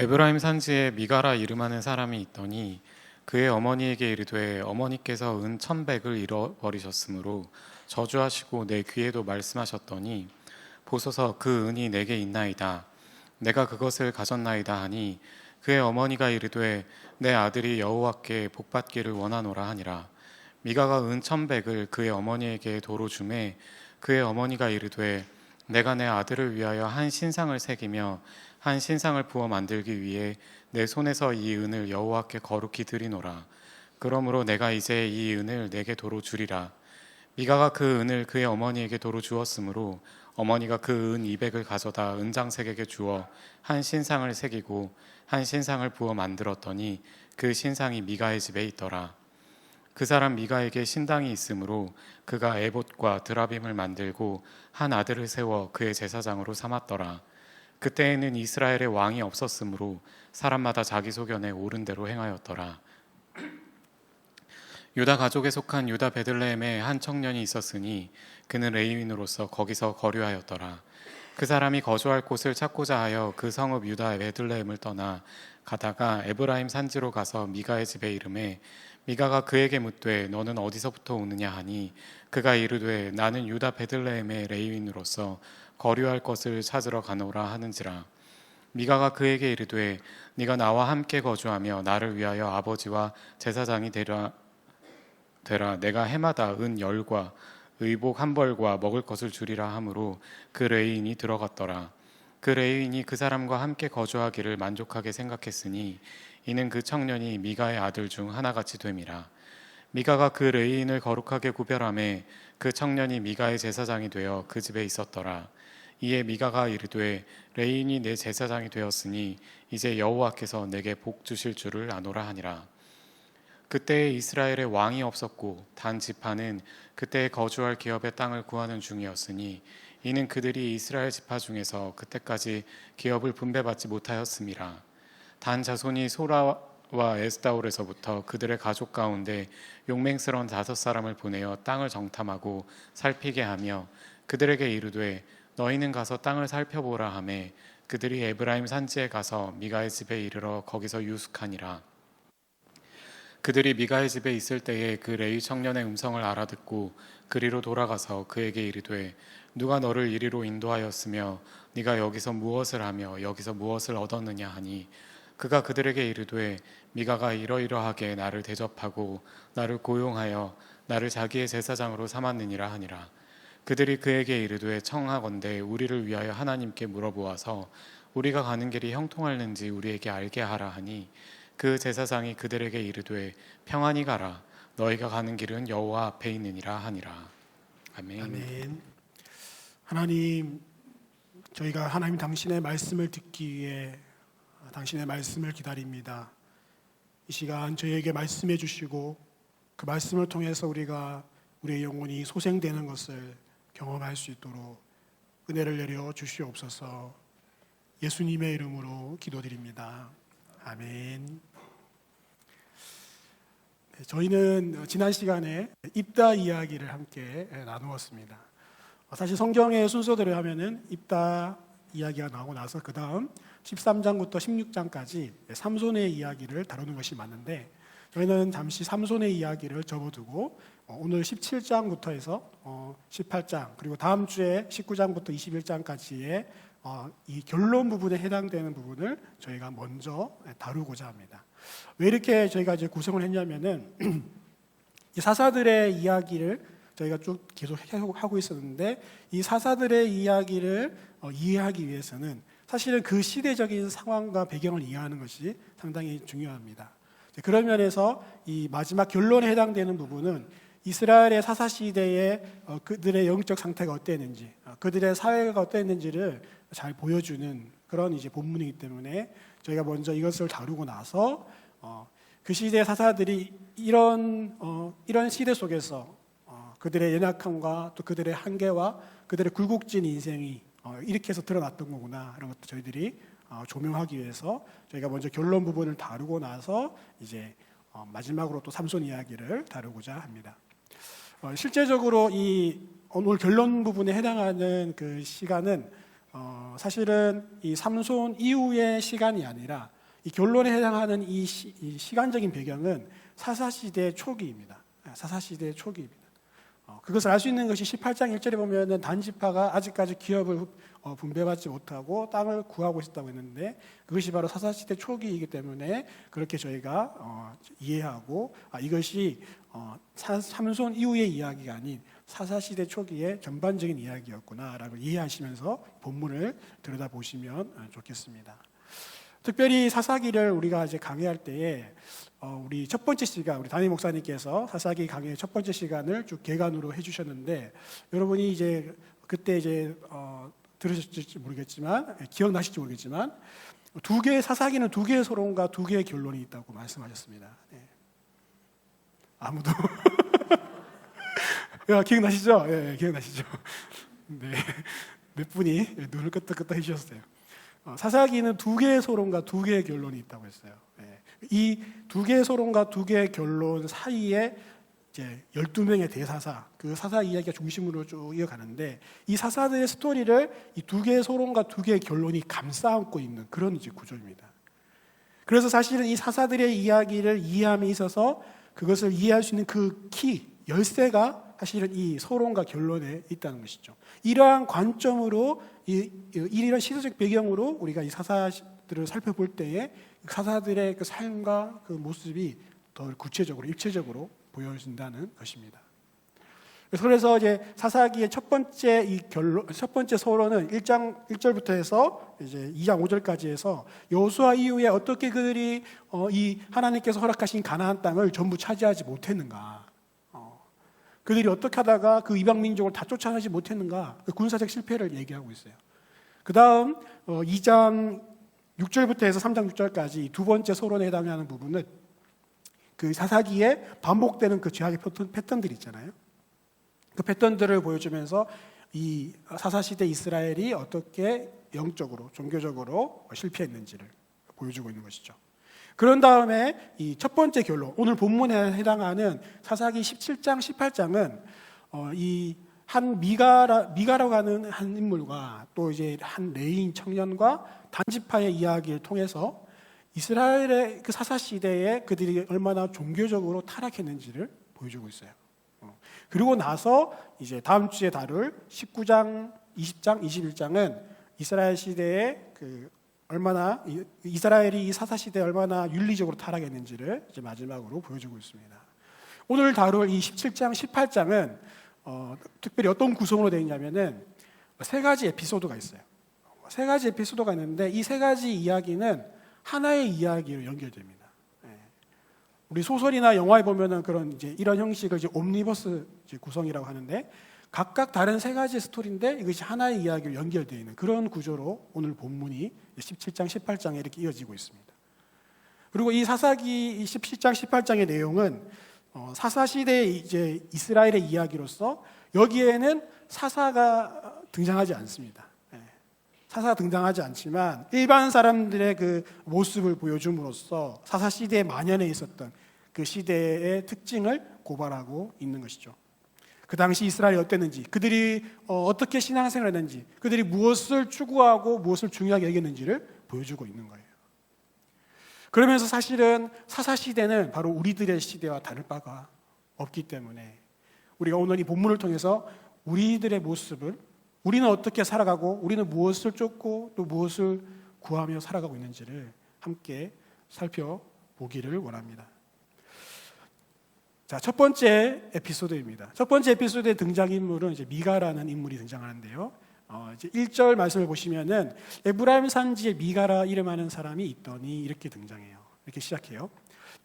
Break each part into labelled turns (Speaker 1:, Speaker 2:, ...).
Speaker 1: 에브라임 산지에 미가라 이름하는 사람이 있더니 그의 어머니에게 이르되 어머니께서 은 1,100을 잃어버리셨으므로 저주하시고 내 귀에도 말씀하셨더니 보소서 그 은이 내게 있나이다. 내가 그것을 가졌나이다 하니 그의 어머니가 이르되 내 아들이 여호와께 복받기를 원하노라 하니라. 미가가 은 1,100을 그의 어머니에게 도로 주매 그의 어머니가 이르되 내가 내 아들을 위하여 한 신상을 새기며 한 신상을 부어 만들기 위해 내 손에서 이 은을 여호와께 거룩히 드리노라. 그러므로 내가 이제 이 은을 내게 도로 주리라. 미가가 그 은을 그의 어머니에게 도로 주었으므로 어머니가 그 은 200을 가져다 은장색에게 주어 한 신상을 새기고 한 신상을 부어 만들었더니 그 신상이 미가의 집에 있더라. 그 사람 미가에게 신당이 있으므로 그가 에봇과 드라빔을 만들고 한 아들을 세워 그의 제사장으로 삼았더라. 그때에는 이스라엘의 왕이 없었으므로 사람마다 자기 소견에 옳은 대로 행하였더라. 유다 가족에 속한 유다 베들레헴에 한 청년이 있었으니 그는 레위인으로서 거기서 거류하였더라. 그 사람이 거주할 곳을 찾고자 하여 그 성읍 유다 베들레헴을 떠나 가다가 에브라임 산지로 가서 미가의 집에 이르매 미가가 그에게 묻되 너는 어디서부터 오느냐 하니 그가 이르되 나는 유다 베들레헴의 레위인으로서 거류할 것을 찾으러 가노라 하는지라. 미가가 그에게 이르되 네가 나와 함께 거주하며 나를 위하여 아버지와 제사장이 되라. 내가 해마다 은 10과 의복 한 벌과 먹을 것을 주리라 하므로 그 레위인이 들어갔더라. 그 레위인이 그 사람과 함께 거주하기를 만족하게 생각했으니 이는 그 청년이 미가의 아들 중 하나같이 됨이라. 미가가 그 레위인을 거룩하게 구별하매 그 청년이 미가의 제사장이 되어 그 집에 있었더라. 이에 미가가 이르되 레위인이 내 제사장이 되었으니 이제 여호와께서 내게 복 주실 줄을 아노라 하니라. 그때에 이스라엘에 왕이 없었고 단 지파는 그때에 거주할 기업의 땅을 구하는 중이었으니 이는 그들이 이스라엘 지파 중에서 그때까지 기업을 분배받지 못하였음이라. 단 자손이 소라와 에스다올에서부터 그들의 가족 가운데 용맹스러운 5사람을 보내어 땅을 정탐하고 살피게 하며 그들에게 이르되 너희는 가서 땅을 살펴보라 하매 그들이 에브라임 산지에 가서 미가의 집에 이르러 거기서 유숙하니라. 그들이 미가의 집에 있을 때에 그 레위 청년의 음성을 알아듣고 그리로 돌아가서 그에게 이르되 누가 너를 이리로 인도하였으며 네가 여기서 무엇을 하며 여기서 무엇을 얻었느냐 하니 그가 그들에게 이르되 미가가 이러이러하게 나를 대접하고 나를 고용하여 나를 자기의 제사장으로 삼았느니라 하니라. 그들이 그에게 이르되 청하건대 우리를 위하여 하나님께 물어보아서 우리가 가는 길이 형통할는지 우리에게 알게 하라 하니 그 제사장이 그들에게 이르되 평안히 가라 너희가 가는 길은 여호와 앞에 있느니라 하니라. 아멘.
Speaker 2: 아멘. 하나님, 저희가 하나님 당신의 말씀을 듣기 위해 당신의 말씀을 기다립니다. 이 시간 저희에게 말씀해 주시고 그 말씀을 통해서 우리가 우리의 영혼이 소생되는 것을 경험할 수 있도록 은혜를 내려 주시옵소서. 예수님의 이름으로 기도드립니다. 아멘. 저희는 지난 시간에 입다 이야기를 함께 나누었습니다. 사실 성경의 순서대로 하면은 입다 이야기가 나오고 나서 그 다음 13장부터 16장까지 삼손의 이야기를 다루는 것이 맞는데 저희는 잠시 삼손의 이야기를 접어두고 오늘 17장부터 해서 18장 그리고 다음 주에 19장부터 21장까지의 이 결론 부분에 해당되는 부분을 저희가 먼저 다루고자 합니다. 왜 이렇게 저희가 이제 구성을 했냐면은 이 사사들의 이야기를 저희가 쭉 계속 하고 있었는데 이 사사들의 이야기를 이해하기 위해서는 사실은 그 시대적인 상황과 배경을 이해하는 것이 상당히 중요합니다. 그런 면에서 이 마지막 결론에 해당되는 부분은 이스라엘의 사사 시대의 그들의 영적 상태가 어땠는지, 그들의 사회가 어땠는지를 잘 보여주는 그런 이제 본문이기 때문에 저희가 먼저 이것을 다루고 나서 그 시대 사사들이 이런 시대 속에서 그들의 연약함과 또 그들의 한계와 그들의 굴곡진 인생이 이렇게 해서 드러났던 거구나 이런 것도 저희들이 조명하기 위해서 저희가 먼저 결론 부분을 다루고 나서 이제 마지막으로 또 삼손 이야기를 다루고자 합니다. 실제적으로 이 오늘 결론 부분에 해당하는 그 시간은 사실은 이 삼손 이후의 시간이 아니라 이 결론에 해당하는 이 시간적인 배경은 사사시대 초기입니다. 사사시대 초기입니다. 그것을 알 수 있는 것이 18장 1절에 보면은 단지파가 아직까지 기업을 분배받지 못하고 땅을 구하고 있었다고 했는데 그것이 바로 사사시대 초기이기 때문에 그렇게 저희가 이해하고 이것이 삼손 이후의 이야기가 아닌 사사시대 초기의 전반적인 이야기였구나라고 이해하시면서 본문을 들여다보시면 좋겠습니다. 특별히 사사기를 우리가 이제 강의할 때에 우리 첫 번째 시간, 우리 담임 목사님께서 사사기 강의의 첫 번째 시간을 쭉 개관으로 해주셨는데 여러분이 이제 그때 이제 들으셨을지 모르겠지만 기억나실지 모르겠지만 두 개의 사사기는 두 개의 서론과 두 개의 결론이 있다고 말씀하셨습니다. 네. 아무도 기억나시죠? 네, 기억나시죠? 네, 몇 분이 눈을 끄덕끄덕 해주셨어요. 사사기는 두 개의 서론과 두 개의 결론이 있다고 했어요. 이 두 개의 서론과 두 개의 결론 사이에 이제 12명의 대사사, 그 사사 이야기가 중심으로 쭉 이어가는데 이 사사들의 스토리를 이 두 개의 서론과 두 개의 결론이 감싸안고 있는 그런 이제 구조입니다. 그래서 사실은 이 사사들의 이야기를 이해함에 있어서 그것을 이해할 수 있는 그 키, 열쇠가 사실은 이 서론과 결론에 있다는 것이죠. 이러한 관점으로 이런 시대적 배경으로 우리가 이 사사들을 살펴볼 때에 사사들의 그 삶과 그 모습이 더 구체적으로 입체적으로 보여진다는 것입니다. 그래서 이제 사사기의 첫 번째 이 결론, 첫 번째 서론은 1장 1절부터 해서 이제 2장 5절까지 해서 여호수아 이후에 어떻게 그들이 이 하나님께서 허락하신 가나안 땅을 전부 차지하지 못했는가, 그들이 어떻게 하다가 그 이방 민족을 다 쫓아내지 못했는가, 그 군사적 실패를 얘기하고 있어요. 그 다음 2장 6절부터 해서 3장 6절까지 두 번째 서론에 해당하는 부분은 그 사사기에 반복되는 그 죄악의 패턴들이 있잖아요. 그 패턴들을 보여주면서 이 사사시대 이스라엘이 어떻게 영적으로, 종교적으로 실패했는지를 보여주고 있는 것이죠. 그런 다음에 이 첫 번째 결론, 오늘 본문에 해당하는 사사기 17장, 18장은 이 한 미가라고 하는 한 인물과 또 이제 한 레인 청년과 단지파의 이야기를 통해서 이스라엘의 그 사사 시대에 그들이 얼마나 종교적으로 타락했는지를 보여주고 있어요. 그리고 나서 이제 다음 주에 다룰 19장, 20장, 21장은 이스라엘 시대에 그 얼마나 이스라엘이 이 사사 시대에 얼마나 윤리적으로 타락했는지를 이제 마지막으로 보여주고 있습니다. 오늘 다룰 이 17장, 18장은 특별히 어떤 구성으로 되어 있냐면은 세 가지 에피소드가 있어요. 세 가지 에피소드가 있는데 이 세 가지 이야기는 하나의 이야기로 연결됩니다. 우리 소설이나 영화에 보면은 그런 이제 이런 형식을 이제 옴니버스 이제 구성이라고 하는데 각각 다른 세 가지 스토리인데 이것이 하나의 이야기로 연결되어 있는 그런 구조로 오늘 본문이 17장, 18장에 이렇게 이어지고 있습니다. 그리고 이 사사기 17장, 18장의 내용은 사사 시대의 이제 이스라엘의 이야기로서 여기에는 사사가 등장하지 않습니다. 사사가 등장하지 않지만 일반 사람들의 그 모습을 보여줌으로써 사사 시대에 만연해 있었던 그 시대의 특징을 고발하고 있는 것이죠. 그 당시 이스라엘이 어땠는지, 그들이 어떻게 신앙생활을 했는지, 그들이 무엇을 추구하고 무엇을 중요하게 여겼는지를 보여주고 있는 거예요. 그러면서 사실은 사사 시대는 바로 우리들의 시대와 다를 바가 없기 때문에 우리가 오늘 이 본문을 통해서 우리들의 모습을, 우리는 어떻게 살아가고 우리는 무엇을 쫓고 또 무엇을 구하며 살아가고 있는지를 함께 살펴보기를 원합니다. 자, 첫 번째 에피소드입니다. 첫 번째 에피소드의 등장인물은 이제 미가라는 인물이 등장하는데요. 이제 1절 말씀을 보시면은 에브라임 산지에 미가라 이름하는 사람이 있더니 이렇게 등장해요. 이렇게 시작해요.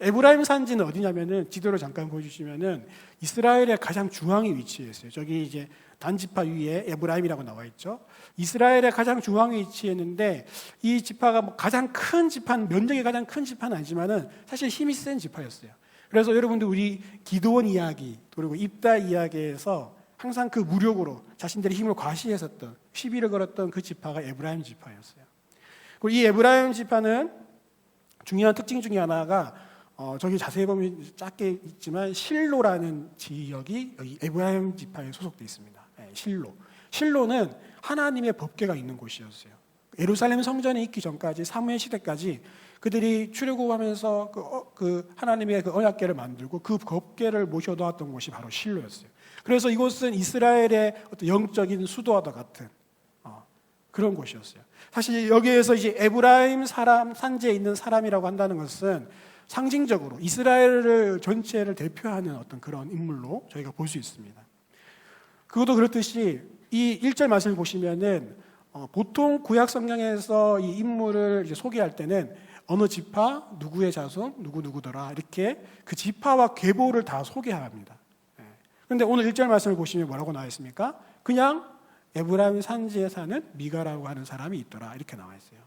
Speaker 2: 에브라임 산지는 어디냐면은 지도를 잠깐 보여주시면은 이스라엘의 가장 중앙에 위치해 있어요. 저기 이제 단지파 위에 에브라임이라고 나와 있죠. 이스라엘의 가장 중앙에 위치했는데 이 지파가 뭐 가장 큰 지파, 면적이 가장 큰 지파는 아니지만은 사실 힘이 센 지파였어요. 그래서 여러분들 우리 기드온 이야기 그리고 입다 이야기에서 항상 그 무력으로 자신들의 힘을 과시했었던 시비를 걸었던 그 지파가 에브라임 지파였어요. 그리고 이 에브라임 지파는 중요한 특징 중에 하나가 저기 자세히 보면 작게 있지만 실로라는 지역이 여기 에브라임 지파에 소속되어 있습니다. 실로. 실로는 하나님의 법궤가 있는 곳이었어요. 예루살렘 성전이 있기 전까지 사무엘 시대까지 그들이 출애굽하면서 그 하나님의 그 언약궤를 만들고 그 법궤를 모셔놓았던 곳이 바로 실로였어요. 그래서 이곳은 이스라엘의 어떤 영적인 수도와도 같은 그런 곳이었어요. 사실 여기에서 이제 에브라임 사람 산지에 있는 사람이라고 한다는 것은 상징적으로 이스라엘을 전체를 대표하는 어떤 그런 인물로 저희가 볼 수 있습니다. 그것도 그렇듯이 이 1절 말씀을 보시면은 보통 구약 성경에서 이 인물을 이제 소개할 때는 어느 지파, 누구의 자손, 누구더라 이렇게 그 지파와 계보를 다 소개합니다. 그런데 오늘 1절 말씀을 보시면 뭐라고 나와 있습니까? 그냥 에브라임 산지에 사는 미가라고 하는 사람이 있더라 이렇게 나와 있어요.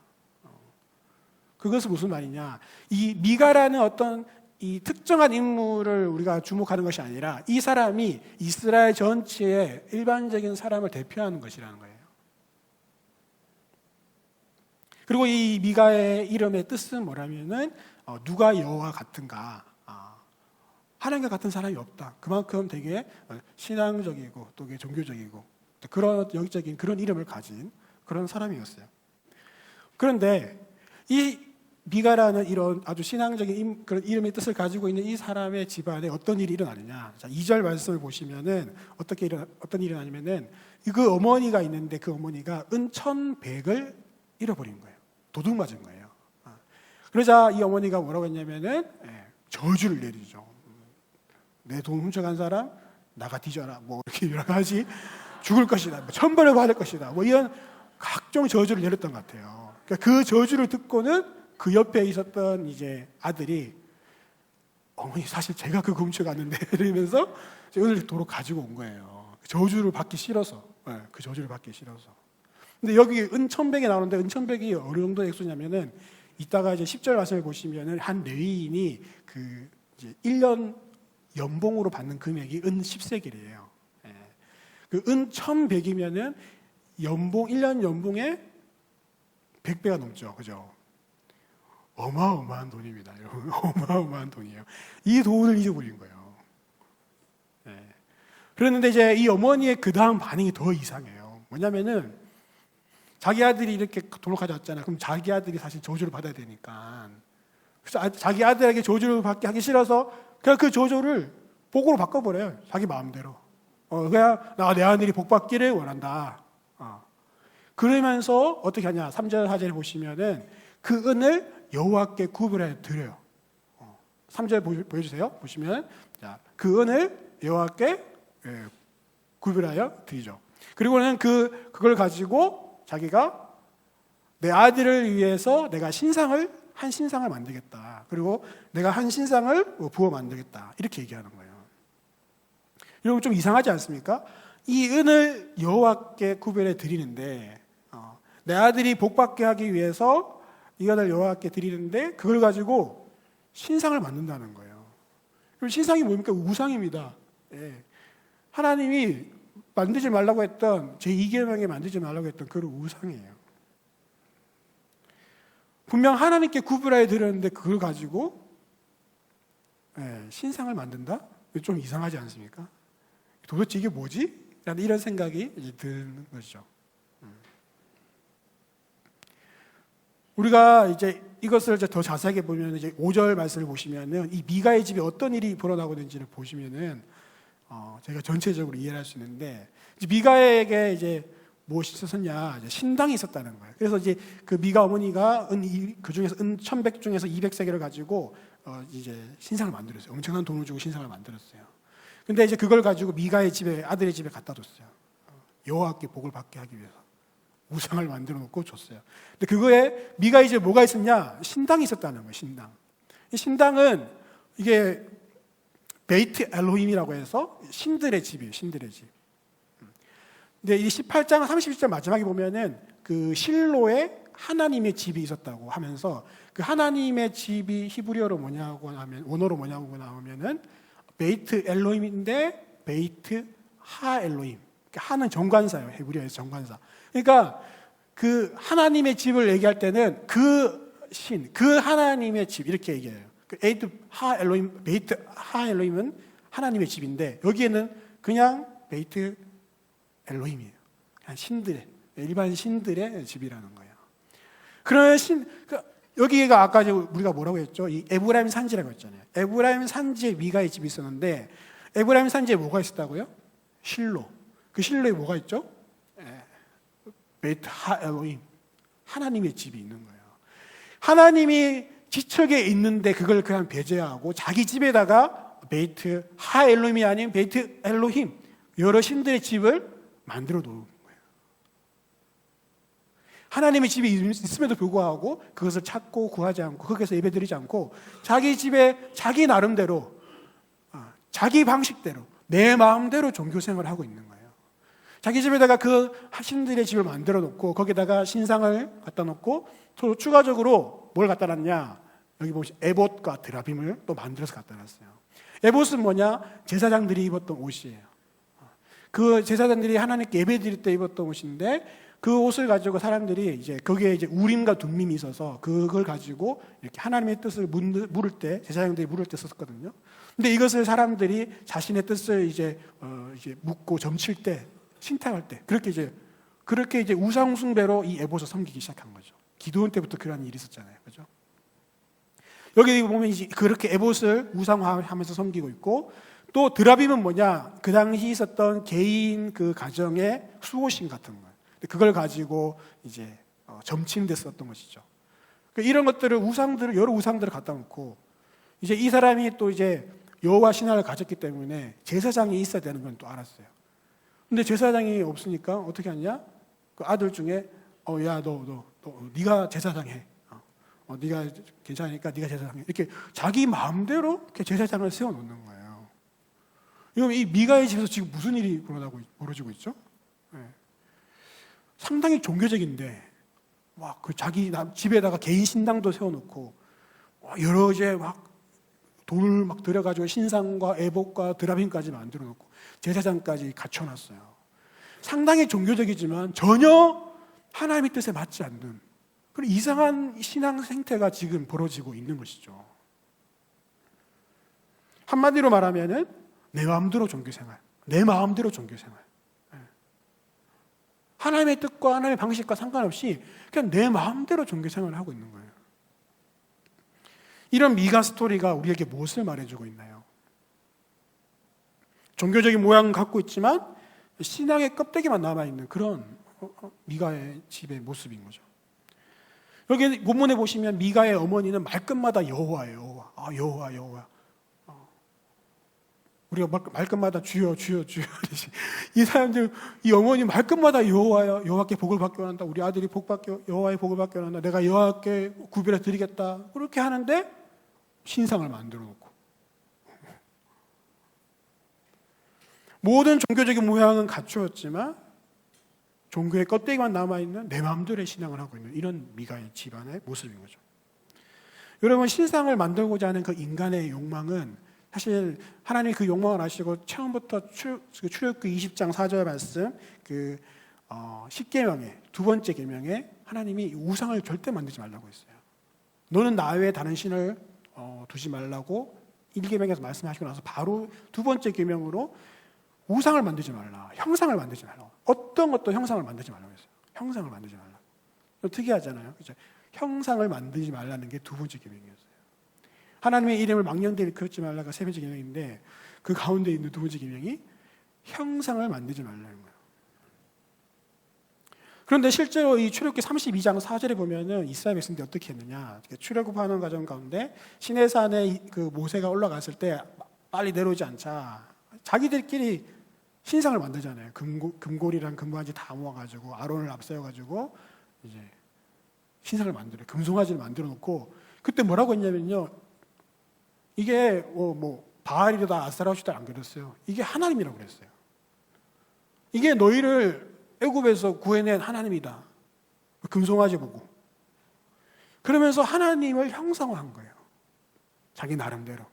Speaker 2: 그것은 무슨 말이냐? 이 미가라는 어떤 이 특정한 인물을 우리가 주목하는 것이 아니라 이 사람이 이스라엘 전체의 일반적인 사람을 대표하는 것이라는 거예요. 그리고 이 미가의 이름의 뜻은 뭐라면은 누가 여호와 같은가? 하나님과 같은 사람이 없다. 그만큼 되게 신앙적이고 또 종교적이고 그런 영적인 그런 이름을 가진 그런 사람이었어요. 그런데 이 미가라는 이런 아주 신앙적인 그런 이름의 뜻을 가지고 있는 이 사람의 집안에 어떤 일이 일어나느냐? 자, 2절 말씀을 보시면은 어떤 일이 일어나냐면은 그 어머니가 있는데 그 어머니가 은 1,100을 잃어버린 거예요. 도둑 맞은 거예요. 그러자 이 어머니가 뭐라고 했냐면은 저주를 내리죠. 내 돈 훔쳐간 사람 나가 뒤져라. 뭐 이렇게 여러 가지 죽을 것이다. 뭐 천벌을 받을 것이다. 뭐 이런 각종 저주를 내렸던 것 같아요. 그러니까 그 저주를 듣고는 그 옆에 있었던 이제 아들이 어머니 사실 제가 그거 훔쳐갔는데 이러면서 오늘 도로 가지고 온 거예요. 저주를 받기 싫어서. 그 저주를 받기 싫어서. 근데 여기 은 1,100이 나오는데 은 1,100이 어느 정도 액수냐면은 이따가 이제 10절 말씀을 보시면은 한 레위인이 그 이제 1년 연봉으로 받는 금액이 은 10세겔이에요. 그 은 1,100이면은 연봉 1년 연봉의 100배가 넘죠. 그죠? 어마어마한 돈입니다. 여러분. 어마어마한 돈이에요. 이 돈을 잊어버린 거예요. 그런데 이제 이 어머니의 그 다음 반응이 더 이상해요. 뭐냐면은 자기 아들이 이렇게 돈을 가져왔잖아요. 그럼 자기 아들이 사실 저주를 받아야 되니까. 그래서 자기 아들에게 저주를 받게 하기 싫어서 그냥 그 저주를 복으로 바꿔버려요. 자기 마음대로. 그냥 내 아들이 복 받기를 원한다. 그러면서 어떻게 하냐? 3절 4절에 보시면은 그 은을 여호와께 구별해 드려요. 3절 보여주세요. 보시면 자, 그 은을 여호와께 구별하여 드리죠. 그리고는 그걸 가지고 자기가 내 아들을 위해서 내가 한 신상을 만들겠다. 그리고 내가 한 신상을 부어 만들겠다. 이렇게 얘기하는 거예요. 여러분 좀 이상하지 않습니까? 이 은을 여호와께 구별해 드리는데 내 아들이 복받게 하기 위해서 이 은을 여호와께 드리는데 그걸 가지고 신상을 만든다는 거예요. 그럼 신상이 뭡니까? 우상입니다. 하나님이 만들지 말라고 했던 제2계명에 만들지 말라고 했던 그런 우상이에요. 분명 하나님께 구별하여 드렸는데 그걸 가지고 신상을 만든다? 좀 이상하지 않습니까? 도대체 이게 뭐지? 라는 이런 생각이 이제 드는 것이죠. 우리가 이제 이것을 이제 더 자세하게 보면 이제 5절 말씀을 보시면은 이 미가의 집에 어떤 일이 벌어나고 있는지를 보시면은 저희가 전체적으로 이해할 수 있는데 미가에게 이제 무엇이 있었냐? 신당이 있었다는 거예요. 그래서 이제 그 미가 어머니가 그 중에서 은 1,100 중에서 200세겔을 가지고 이제 신상을 만들었어요. 엄청난 돈을 주고 신상을 만들었어요. 근데 이제 그걸 가지고 미가의 집에 아들의 집에 갖다 뒀어요. 여호와께 복을 받게 하기 위해서 우상을 만들어 놓고 줬어요. 근데 그거에 미가의 집에 뭐가 있었냐? 신당이 있었다는 거예요. 신당. 이 신당은 이게 베이트 엘로힘이라고 해서 신들의 집이에요. 신들의 집. 근데 이 18장 31절 마지막에 보면은 그 실로에 하나님의 집이 있었다고 하면서 그 하나님의 집이 히브리어로 뭐냐고 하면 원어로 뭐냐고 나오면은 베이트 엘로힘인데 베이트 하 엘로힘. 하는 정관사예요. 히브리어에서 정관사. 그러니까 그 하나님의 집을 얘기할 때는 그 하나님의 집 이렇게 얘기해요. 그 베이트 하 엘로힘은 하나님의 집인데 여기에는 그냥 베이트 엘로힘이에요. 그냥 신들의 일반 신들의 집이라는 거예요. 그런 여기가 아까 우리가 뭐라고 했죠? 이 에브라임 산지라고 했잖아요. 에브라임 산지에 미가의 집이 있었는데 에브라임 산지에 뭐가 있었다고요? 실로. 그 실로에 뭐가 있죠? 베이트 하 엘로힘, 하나님의 집이 있는 거예요. 하나님이 지척에 있는데 그걸 그냥 배제하고 자기 집에다가 베이트 하 엘로힘이 아닌 베이트 엘로힘, 여러 신들의 집을 만들어 놓은 거예요. 하나님의 집이 있음에도 불구하고 그것을 찾고 구하지 않고 거기서 예배드리지 않고 자기 집에 자기 나름대로 자기 방식대로 내 마음대로 종교 생활을 하고 있는 거예요. 자기 집에다가 그 신들의 집을 만들어 놓고 거기다가 신상을 갖다 놓고 또 추가적으로 뭘 갖다 놨냐? 여기 보시면 에봇과 드라빔을 또 만들어서 갖다 놨어요. 에봇은 뭐냐? 제사장들이 입었던 옷이에요. 그 제사장들이 하나님께 예배 드릴 때 입었던 옷인데 그 옷을 가지고 사람들이 이제 거기에 이제 우림과 둠밈이 있어서 그걸 가지고 이렇게 하나님의 뜻을 물을 때 제사장들이 물을 때 썼거든요. 근데 이것을 사람들이 자신의 뜻을 이제 묻고 점칠 때 신탁할 때 그렇게 이제 우상 숭배로 이 에봇을 섬기기 시작한 거죠. 기도원 때부터 그런 일이 있었잖아요, 그렇죠? 여기 보면 이제 그렇게 에봇을 우상화하면서 섬기고 있고 또 드라빔은 뭐냐? 그 당시 있었던 개인 그 가정의 수호신 같은 거예요. 그걸 가지고 이제 점치는 데 썼던 것이죠. 이런 것들을 여러 우상들을 갖다 놓고 이제 이 사람이 또 이제 여호와 신화를 가졌기 때문에 제사장이 있어야 되는 건 또 알았어요. 근데 제사장이 없으니까 어떻게 하냐? 그 아들 중에 야 너 네가 제사장 해. 네가 괜찮으니까 네가 제사장 해. 이렇게 자기 마음대로 이렇게 제사장을 세워 놓는 거예요. 이거 이 미가의 집에서 지금 무슨 일이 벌어지고 있죠? 네. 상당히 종교적인데 막 그 자기 집에다가 개인 신당도 세워놓고 여러 이제 막 돈을 막 들여가지고 신상과 에봇과 드라빔까지 만들어놓고 제사장까지 갖춰놨어요. 상당히 종교적이지만 전혀 하나님의 뜻에 맞지 않는 그런 이상한 신앙 생태가 지금 벌어지고 있는 것이죠. 한마디로 말하면은 내 마음대로 종교생활, 내 마음대로 종교생활. 하나님의 뜻과 하나님의 방식과 상관없이 그냥 내 마음대로 종교생활을 하고 있는 거예요. 이런 미가 스토리가 우리에게 무엇을 말해주고 있나요? 종교적인 모양은 갖고 있지만 신앙의 껍데기만 남아있는 그런 미가의 집의 모습인 거죠. 여기 본문에 보시면 미가의 어머니는 말끝마다 여호와예요. 여호와. 우리가 말끝마다 주여 이 사람들 이 어머니 말끝마다 여호와여 여호와께 복을 받기 원한다. 우리 아들이 여호와의 복을 받기 원한다. 내가 여호와께 구별해 드리겠다. 그렇게 하는데 신상을 만들어 놓고 모든 종교적인 모양은 갖추었지만 종교의 껍데기만 남아있는 내 마음대로의 신앙을 하고 있는 이런 미가의 집안의 모습인 거죠. 여러분 신상을 만들고자 하는 그 인간의 욕망은 사실 하나님이 그 욕망을 아시고 처음부터 출애굽기 20장 4절 말씀 그 10계명의 두 번째 계명에 하나님이 우상을 절대 만들지 말라고 했어요. 너는 나 외에 다른 신을 두지 말라고 1계명에서 말씀하시고 나서 바로 두 번째 계명으로 우상을 만들지 말라, 형상을 만들지 말라. 어떤 것도 형상을 만들지 말라고 했어요. 형상을 만들지 말라. 특이하잖아요. 그렇죠? 형상을 만들지 말라는 게 두 번째 계명이었어요. 하나님의 이름을 망령되이 일컫지 말라가 세 번째 계명인데 그 가운데 있는 두 번째 계명이 형상을 만들지 말라는 거예요. 그런데 실제로 이 출애굽기 32장 4절에 보면은 이스라엘 백성들이 어떻게 했느냐? 출애굽하는 과정 가운데 시내산에 그 모세가 올라갔을 때 빨리 내려오지 않자 자기들끼리 신상을 만들잖아요. 금골이랑 금바지 다 모아가지고 아론을 앞세워가지고 이제 신상을 만들어요. 금송아지를 만들어 놓고 그때 뭐라고 했냐면요. 이게 바알이다 아스타라시다 안 그랬어요. 이게 하나님이라고 그랬어요. 이게 너희를 애굽에서 구해낸 하나님이다. 금송아지 보고. 그러면서 하나님을 형상화한 거예요. 자기 나름대로.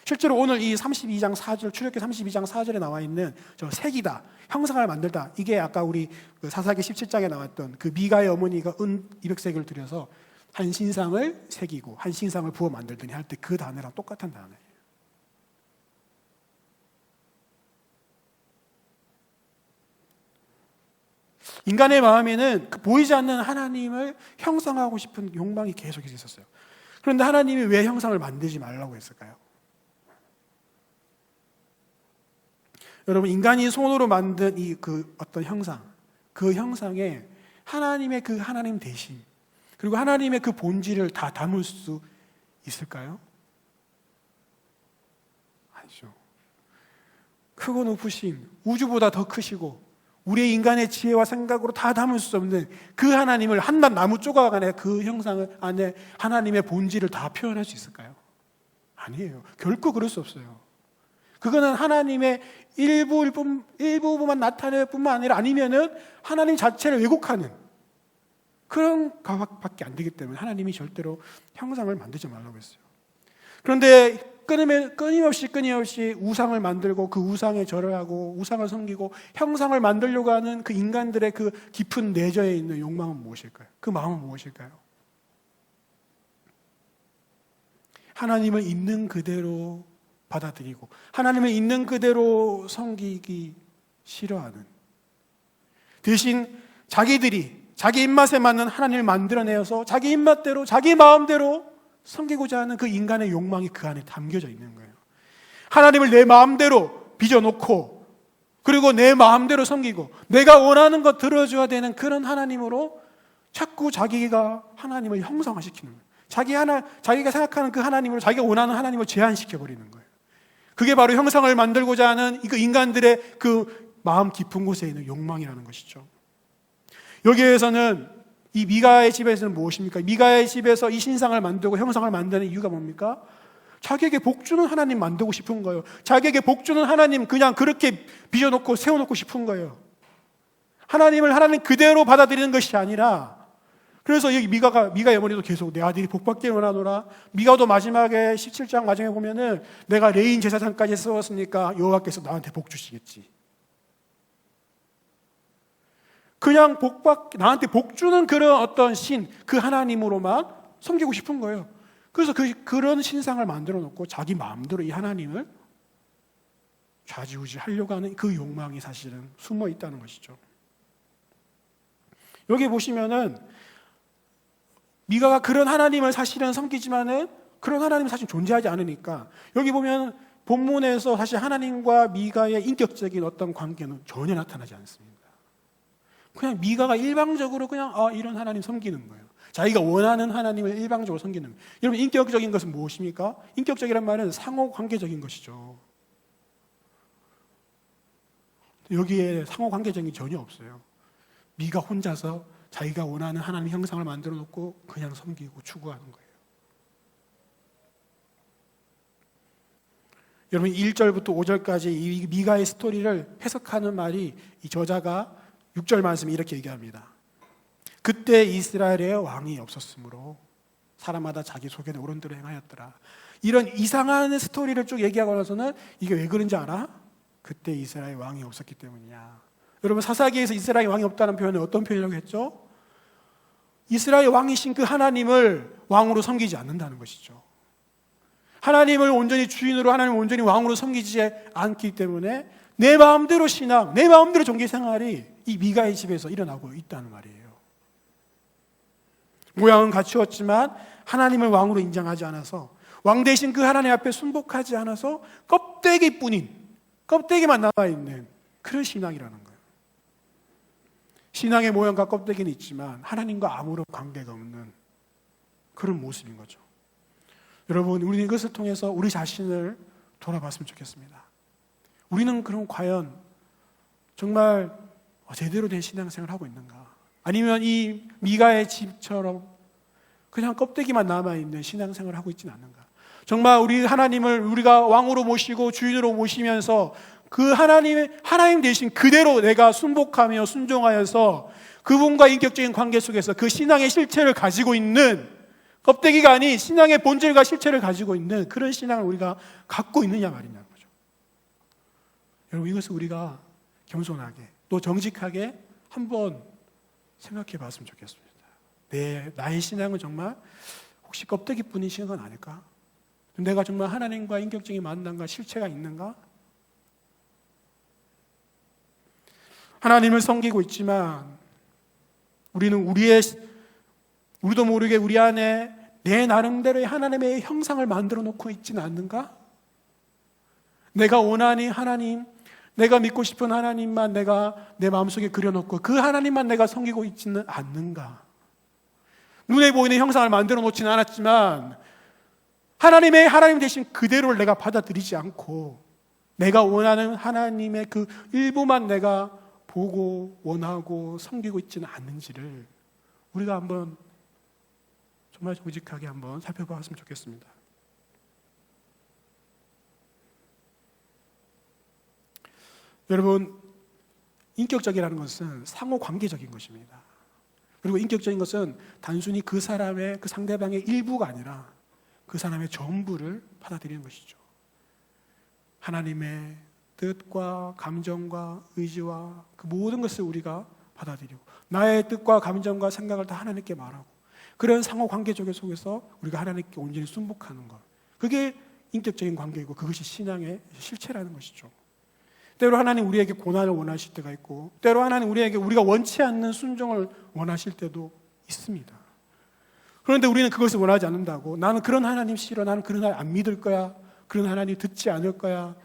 Speaker 2: 실제로 오늘 이 32장 4절, 출애굽기 32장 4절에 나와 있는 저 색이다, 형상을 만들다. 이게 아까 우리 사사기 17장에 나왔던 그 미가의 어머니가 은 200세겔을 들여서 한 신상을 새기고 한 신상을 부어 만들더니 할 때 그 단어랑 똑같은 단어예요. 인간의 마음에는 그 보이지 않는 하나님을 형상하고 싶은 욕망이 계속 있었어요. 그런데 하나님이 왜 형상을 만들지 말라고 했을까요? 여러분, 인간이 손으로 만든 그 어떤 형상, 그 형상에 하나님의 그 하나님 대신, 그리고 하나님의 그 본질을 다 담을 수 있을까요? 아니죠. 크고 높으신, 우주보다 더 크시고 우리의 인간의 지혜와 생각으로 다 담을 수 없는 그 하나님을 한낱 나무 조각 안에, 그 형상을 안에 하나님의 본질을 다 표현할 수 있을까요? 아니에요. 결코 그럴 수 없어요. 그거는 하나님의 일부만 나타낼 뿐만 아니라, 아니면은 하나님 자체를 왜곡하는 그런 가밖에 안 되기 때문에 하나님이 절대로 형상을 만들지 말라고 했어요. 그런데 끊임없이 우상을 만들고 그 우상에 절하고 우상을 섬기고 형상을 만들려고 하는 그 인간들의 그 깊은 내저에 있는 욕망은 무엇일까요? 그 마음은 무엇일까요? 하나님을 있는 그대로 받아들이고 하나님을 있는 그대로 섬기기 싫어하는, 대신 자기들이 자기 입맛에 맞는 하나님을 만들어내어서 자기 입맛대로 자기 마음대로 섬기고자 하는 그 인간의 욕망이 그 안에 담겨져 있는 거예요. 하나님을 내 마음대로 빚어놓고, 그리고 내 마음대로 섬기고 내가 원하는 것 들어줘야 되는 그런 하나님으로 자꾸 자기가 하나님을 형상화시키는 거예요. 자기가 생각하는 그 하나님으로 자기가 원하는 하나님을 제한시켜버리는 거예요. 그게 바로 형상을 만들고자 하는 그 인간들의 그 마음 깊은 곳에 있는 욕망이라는 것이죠. 여기에서는 이 미가의 집에서는 무엇입니까? 미가의 집에서 이 신상을 만들고 형상을 만드는 이유가 뭡니까? 자기에게 복주는 하나님 만들고 싶은 거예요. 자기에게 복주는 하나님 그냥 그렇게 빚어놓고 세워놓고 싶은 거예요. 하나님을 하나님 그대로 받아들이는 것이 아니라, 그래서 여기 미가의 어머니도 계속 내 아들이 복받게 원하노라. 미가도 마지막에 17장 마지막에 보면은 내가 레인 제사장까지 세웠으니까 여호와께서 나한테 복 주시겠지. 그냥 나한테 복 주는 그런 어떤 신, 그 하나님으로만 섬기고 싶은 거예요. 그래서 그런 신상을 만들어 놓고 자기 마음대로 이 하나님을 좌지우지 하려고 하는 그 욕망이 사실은 숨어 있다는 것이죠. 여기 보시면은 미가가 그런 하나님을 사실은 섬기지만은 그런 하나님은 사실 존재하지 않으니까, 여기 보면 본문에서 사실 하나님과 미가의 인격적인 어떤 관계는 전혀 나타나지 않습니다. 그냥 미가가 일방적으로 그냥 이런 하나님 섬기는 거예요. 자기가 원하는 하나님을 일방적으로 섬기는 거예요. 여러분, 인격적인 것은 무엇입니까? 인격적이란 말은 상호관계적인 것이죠. 여기에 상호관계적인 게 전혀 없어요. 미가 혼자서 자기가 원하는 하나님 형상을 만들어 놓고 그냥 섬기고 추구하는 거예요. 여러분, 1절부터 5절까지 이 미가의 스토리를 해석하는 말이, 이 저자가 6절 말씀에 이렇게 얘기합니다. 그때 이스라엘에 왕이 없었으므로 사람마다 자기 소견에 옳은 대로 행하였더라. 이런 이상한 스토리를 쭉 얘기하고 나서는 이게 왜 그런지 알아? 그때 이스라엘 왕이 없었기 때문이야. 여러분, 사사기에서 이스라엘 왕이 없다는 표현은 어떤 표현이라고 했죠? 이스라엘 왕이신 그 하나님을 왕으로 섬기지 않는다는 것이죠. 하나님을 온전히 주인으로, 하나님을 온전히 왕으로 섬기지 않기 때문에 내 마음대로 신앙, 내 마음대로 종교 생활이 이 미가의 집에서 일어나고 있다는 말이에요. 모양은 갖추었지만 하나님을 왕으로 인정하지 않아서, 왕 대신 그 하나님 앞에 순복하지 않아서 껍데기만 남아있는 그런 신앙이라는 거예요. 신앙의 모양과 껍데기는 있지만 하나님과 아무런 관계가 없는 그런 모습인 거죠. 여러분, 우리는 이것을 통해서 우리 자신을 돌아봤으면 좋겠습니다. 우리는 그럼 과연 정말 제대로 된 신앙생활을 하고 있는가? 아니면 이 미가의 집처럼 그냥 껍데기만 남아있는 신앙생활을 하고 있지는 않는가? 정말 우리 하나님을 우리가 왕으로 모시고 주인으로 모시면서 그 하나님 대신 그대로 내가 순복하며 순종하여서 그분과 인격적인 관계 속에서 그 신앙의 실체를 가지고 있는, 껍데기가 아닌 신앙의 본질과 실체를 가지고 있는 그런 신앙을 우리가 갖고 있느냐 말이냐는 거죠. 여러분, 이것을 우리가 겸손하게 또 정직하게 한번 생각해 봤으면 좋겠습니다. 나의 신앙은 정말 혹시 껍데기뿐인 신앙은 아닐까? 내가 정말 하나님과 인격적인 만남과 실체가 있는가? 하나님을 섬기고 있지만 우리도 모르게 우리 안에 내 나름대로의 하나님의 형상을 만들어 놓고 있지는 않는가? 내가 원하는 하나님, 내가 믿고 싶은 하나님만 내가 내 마음속에 그려놓고 그 하나님만 내가 섬기고 있지는 않는가? 눈에 보이는 형상을 만들어 놓지는 않았지만 하나님의 하나님 되신 그대로를 내가 받아들이지 않고 내가 원하는 하나님의 그 일부만 내가 보고 원하고 섬기고 있지는 않는지를 우리가 한번 정말 정직하게 한번 살펴봤으면 좋겠습니다. 여러분, 인격적이라는 것은 상호관계적인 것입니다. 그리고 인격적인 것은 단순히 그 사람의, 그 상대방의 일부가 아니라 그 사람의 전부를 받아들이는 것이죠. 하나님의 뜻과 감정과 의지와 그 모든 것을 우리가 받아들이고 나의 뜻과 감정과 생각을 다 하나님께 말하고 그런 상호관계 속에서 우리가 하나님께 온전히 순복하는 것, 그게 인격적인 관계이고 그것이 신앙의 실체라는 것이죠. 때로 하나님 우리에게 고난을 원하실 때가 있고 때로 하나님 우리에게 우리가 원치 않는 순종을 원하실 때도 있습니다. 그런데 우리는 그것을 원하지 않는다고 나는 그런 하나님 싫어, 나는 그런 하나님 안 믿을 거야, 그런 하나님 듣지 않을 거야,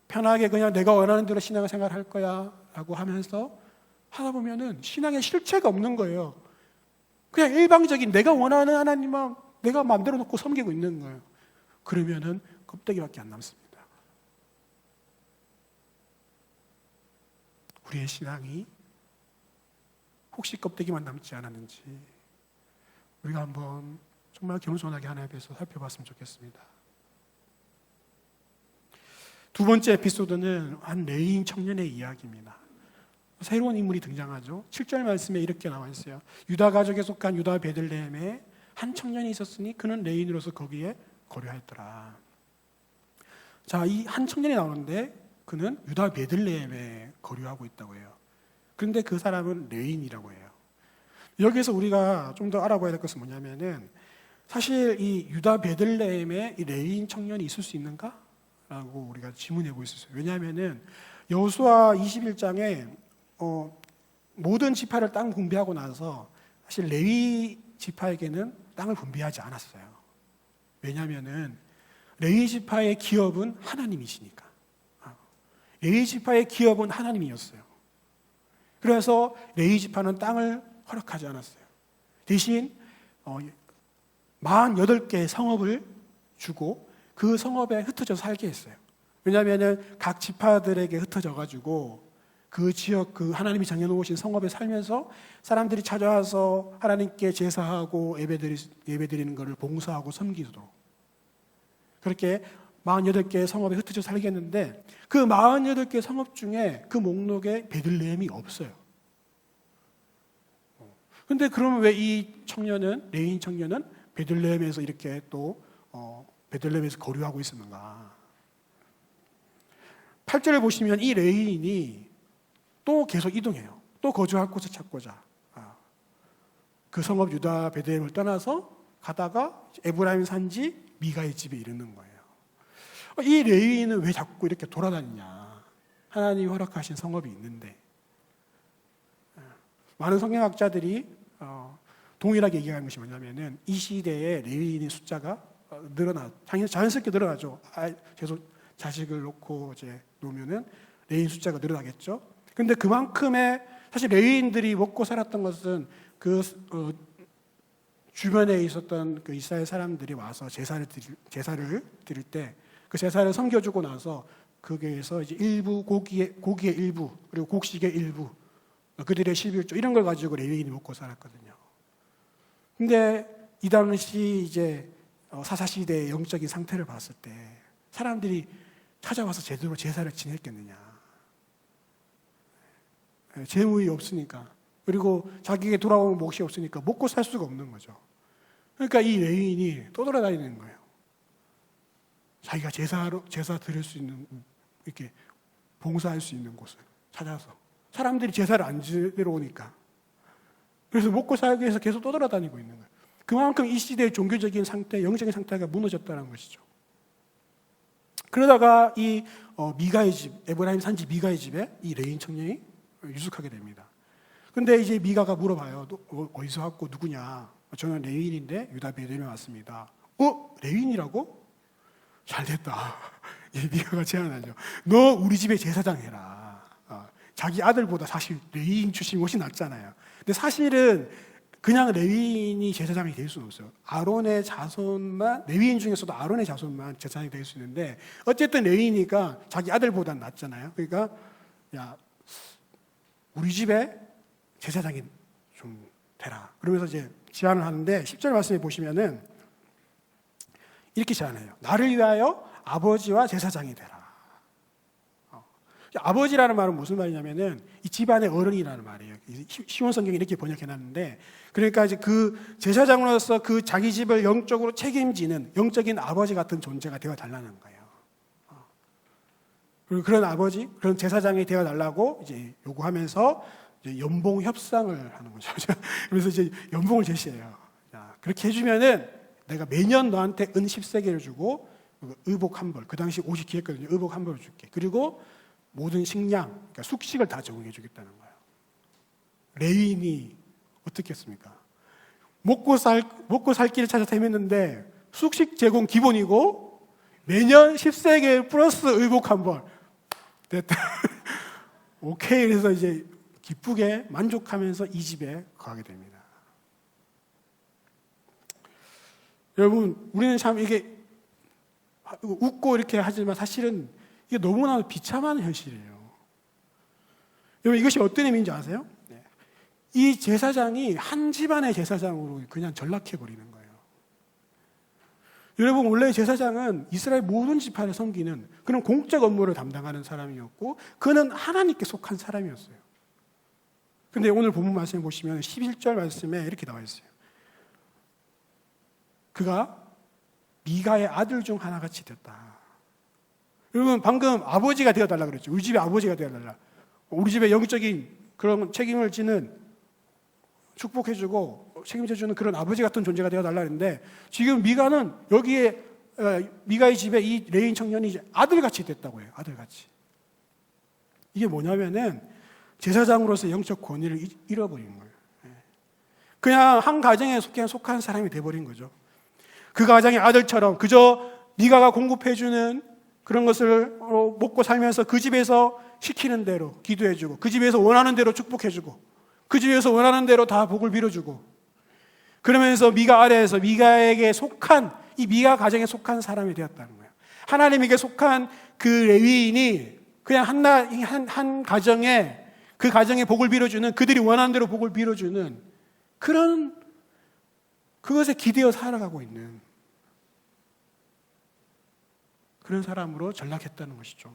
Speaker 2: 편하게 그냥 내가 원하는 대로 신앙생활 할 거야 라고 하면서 하다 보면은 신앙의 실체가 없는 거예요. 그냥 일방적인 내가 원하는 하나님만 내가 만들어 놓고 섬기고 있는 거예요. 그러면은 껍데기밖에 안 남습니다. 우리의 신앙이 혹시 껍데기만 남지 않았는지 우리가 한번 정말 겸손하게 하나님 앞에서 살펴봤으면 좋겠습니다. 두 번째 에피소드는 한 레위인 청년의 이야기입니다. 새로운 인물이 등장하죠. 7절 말씀에 이렇게 나와 있어요. 유다 가족에 속한 유다 베들레헴에 한 청년이 있었으니 그는 레위인으로서 거기에 거류하였더라. 자, 이 한 청년이 나오는데 그는 유다 베들레헴에 거류하고 있다고 해요. 그런데 그 사람은 레위인이라고 해요. 여기서 우리가 좀 더 알아봐야 될 것은 뭐냐면은 사실 이 유다 베들레헴에 이 레위인 청년이 있을 수 있는가? 라고 우리가 질문해 볼 수 있어요. 왜냐하면은 여호수아 21장에 모든 지파를 땅 분배하고 나서 사실 레위 지파에게는 땅을 분배하지 않았어요. 왜냐하면은 레위 지파의 기업은 하나님이시니까. 레위 지파의 기업은 하나님이었어요. 그래서 레위 지파는 땅을 허락하지 않았어요. 대신 48개의 성읍을 주고 그 성읍에 흩어져 살게 했어요. 왜냐하면 각 지파들에게 흩어져 가지고 그 지역, 그 하나님이 정해놓으신 성읍에 살면서 사람들이 찾아와서 하나님께 제사하고 예배드리는 것을 봉사하고 섬기도록 그렇게 48개의 성읍에 흩어져 살겠는데 그 48개 성읍 중에 그 목록에 베들레헴이 없어요. 근데 그러면 왜 이 청년은, 레위인 청년은 베들레헴에서 이렇게 또 베들레헴에서 거류하고 있었는가? 8절을 보시면 이 레위인이 또 계속 이동해요. 또 거주할 곳을 찾고자. 그 성읍 유다 베들레헴을 떠나서 가다가 에브라임 산지 미가의 집에 이르는 거예요. 이 레위인은 왜 자꾸 이렇게 돌아다니냐? 하나님이 허락하신 성읍이 있는데 많은 성경학자들이 동일하게 얘기하는 것이 뭐냐면은 이 시대에 레위인의 숫자가 자연스럽게 늘어나죠. 계속 자식을 놓고 이제 놓으면은 레위인 숫자가 늘어나겠죠. 근데 그만큼의 사실 레위인들이 먹고 살았던 것은 그 주변에 있었던 그 이스라엘 사람들이 와서 제사를 드릴 때 그 제사를 섬겨주고 나서 거기에서 이제 일부 고기의 일부 그리고 곡식의 일부 그들의 11조 이런 걸 가지고 레위인이 먹고 살았거든요. 근데 이 당시 이제 사사시대의 영적인 상태를 봤을 때 사람들이 찾아와서 제대로 제사를 지냈겠느냐. 재물이 없으니까 그리고 자기에게 돌아오는 몫이 없으니까 먹고 살 수가 없는 거죠. 그러니까 이 레위인이 떠돌아다니는 거예요. 자기가 제사 드릴 수 있는 이렇게 봉사할 수 있는 곳을 찾아서 사람들이 제사를 안 지내러 오니까 그래서 먹고 살기 위해서 계속 떠돌아다니고 있는 거예요. 그만큼 이 시대의 종교적인 상태, 영적인 상태가 무너졌다는 것이죠. 그러다가 이 미가의 집, 에브라임 산지 미가의 집에 이 레위인 청년이 유숙하게 됩니다. 근데 이제 미가가 물어봐요. 너 어디서 왔고 누구냐? 저는 레위인인데 유다 베들레헴에 왔습니다. 레위인이라고? 잘 됐다. 미가가 제안하죠. 너 우리 집에 제사장 해라. 자기 아들보다 사실 레위인 출신이 훨씬 낫잖아요. 근데 사실은 그냥 레위인이 제사장이 될 수는 없어요. 아론의 자손만, 레위인 중에서도 아론의 자손만 제사장이 될 수 있는데 어쨌든 레위인이니까 자기 아들보다 낫잖아요. 그러니까 야, 우리 집에 제사장이 좀 되라. 그러면서 이제 제안을 하는데 10절 말씀에 보시면은 이렇게 제안해요. 나를 위하여 아버지와 제사장이 되라. 아버지라는 말은 무슨 말이냐면은 이 집안의 어른이라는 말이에요. 시온 성경이 이렇게 번역해놨는데, 그러니까 이제 그 제사장으로서 그 자기 집을 영적으로 책임지는 영적인 아버지 같은 존재가 되어 달라는 거예요. 그리고 그런 아버지, 그런 제사장이 되어 달라고 이제 요구하면서 이제 연봉 협상을 하는 거죠. 그래서 이제 연봉을 제시해요. 자, 그렇게 해주면은 내가 매년 너한테 은 10세겔을 주고 의복 한 벌, 그 당시 옷이 귀했거든요. 의복 한 벌을 줄게. 그리고 모든 식량, 그러니까 숙식을 다 제공해 주겠다는 거예요. 레위인이 어떻게 했습니까? 먹고 살 길을 찾아 헤맸는데 숙식 제공 기본이고 매년 10세겔 플러스 의복 한 벌. 됐다. 오케이. 그래서 이제 기쁘게 만족하면서 이 집에 거하게 됩니다. 여러분, 우리는 참 이게 웃고 이렇게 하지만 사실은 이게 너무나 비참한 현실이에요. 여러분, 이것이 어떤 의미인지 아세요? 이 제사장이 한 집안의 제사장으로 그냥 전락해버리는 거예요. 여러분, 원래 제사장은 이스라엘 모든 지파를 섬기는 그런 공적 업무를 담당하는 사람이었고, 그는 하나님께 속한 사람이었어요. 근데 오늘 본문 말씀을 보시면 11절 말씀에 이렇게 나와 있어요. 그가 미가의 아들 중 하나같이 됐다. 여러분, 방금 아버지가 되어달라 그랬죠. 우리 집에 아버지가 되어달라. 우리 집에 영적인 그런 책임을 지는, 축복해주고 책임져주는 그런 아버지 같은 존재가 되어달라 했는데, 지금 미가는 여기에 미가의 집에 이 레위인 청년이 이제 아들같이 됐다고 해요. 아들같이. 이게 뭐냐면은 제사장으로서 영적 권위를 잃어버린 거예요. 그냥 한 가정에 속한 사람이 돼버린 거죠. 그 가정의 아들처럼 그저 미가가 공급해주는 그런 것을 먹고 살면서 그 집에서 시키는 대로 기도해주고, 그 집에서 원하는 대로 축복해주고, 그 집에서 원하는 대로 다 복을 빌어주고, 그러면서 미가 아래에서 미가에게 속한, 이 미가 가정에 속한 사람이 되었다는 거예요. 하나님에게 속한 그 레위인이 그냥 한 가정에, 그 가정에 복을 빌어주는, 그들이 원하는 대로 복을 빌어주는 그런, 그것에 기대어 살아가고 있는 그런 사람으로 전락했다는 것이죠.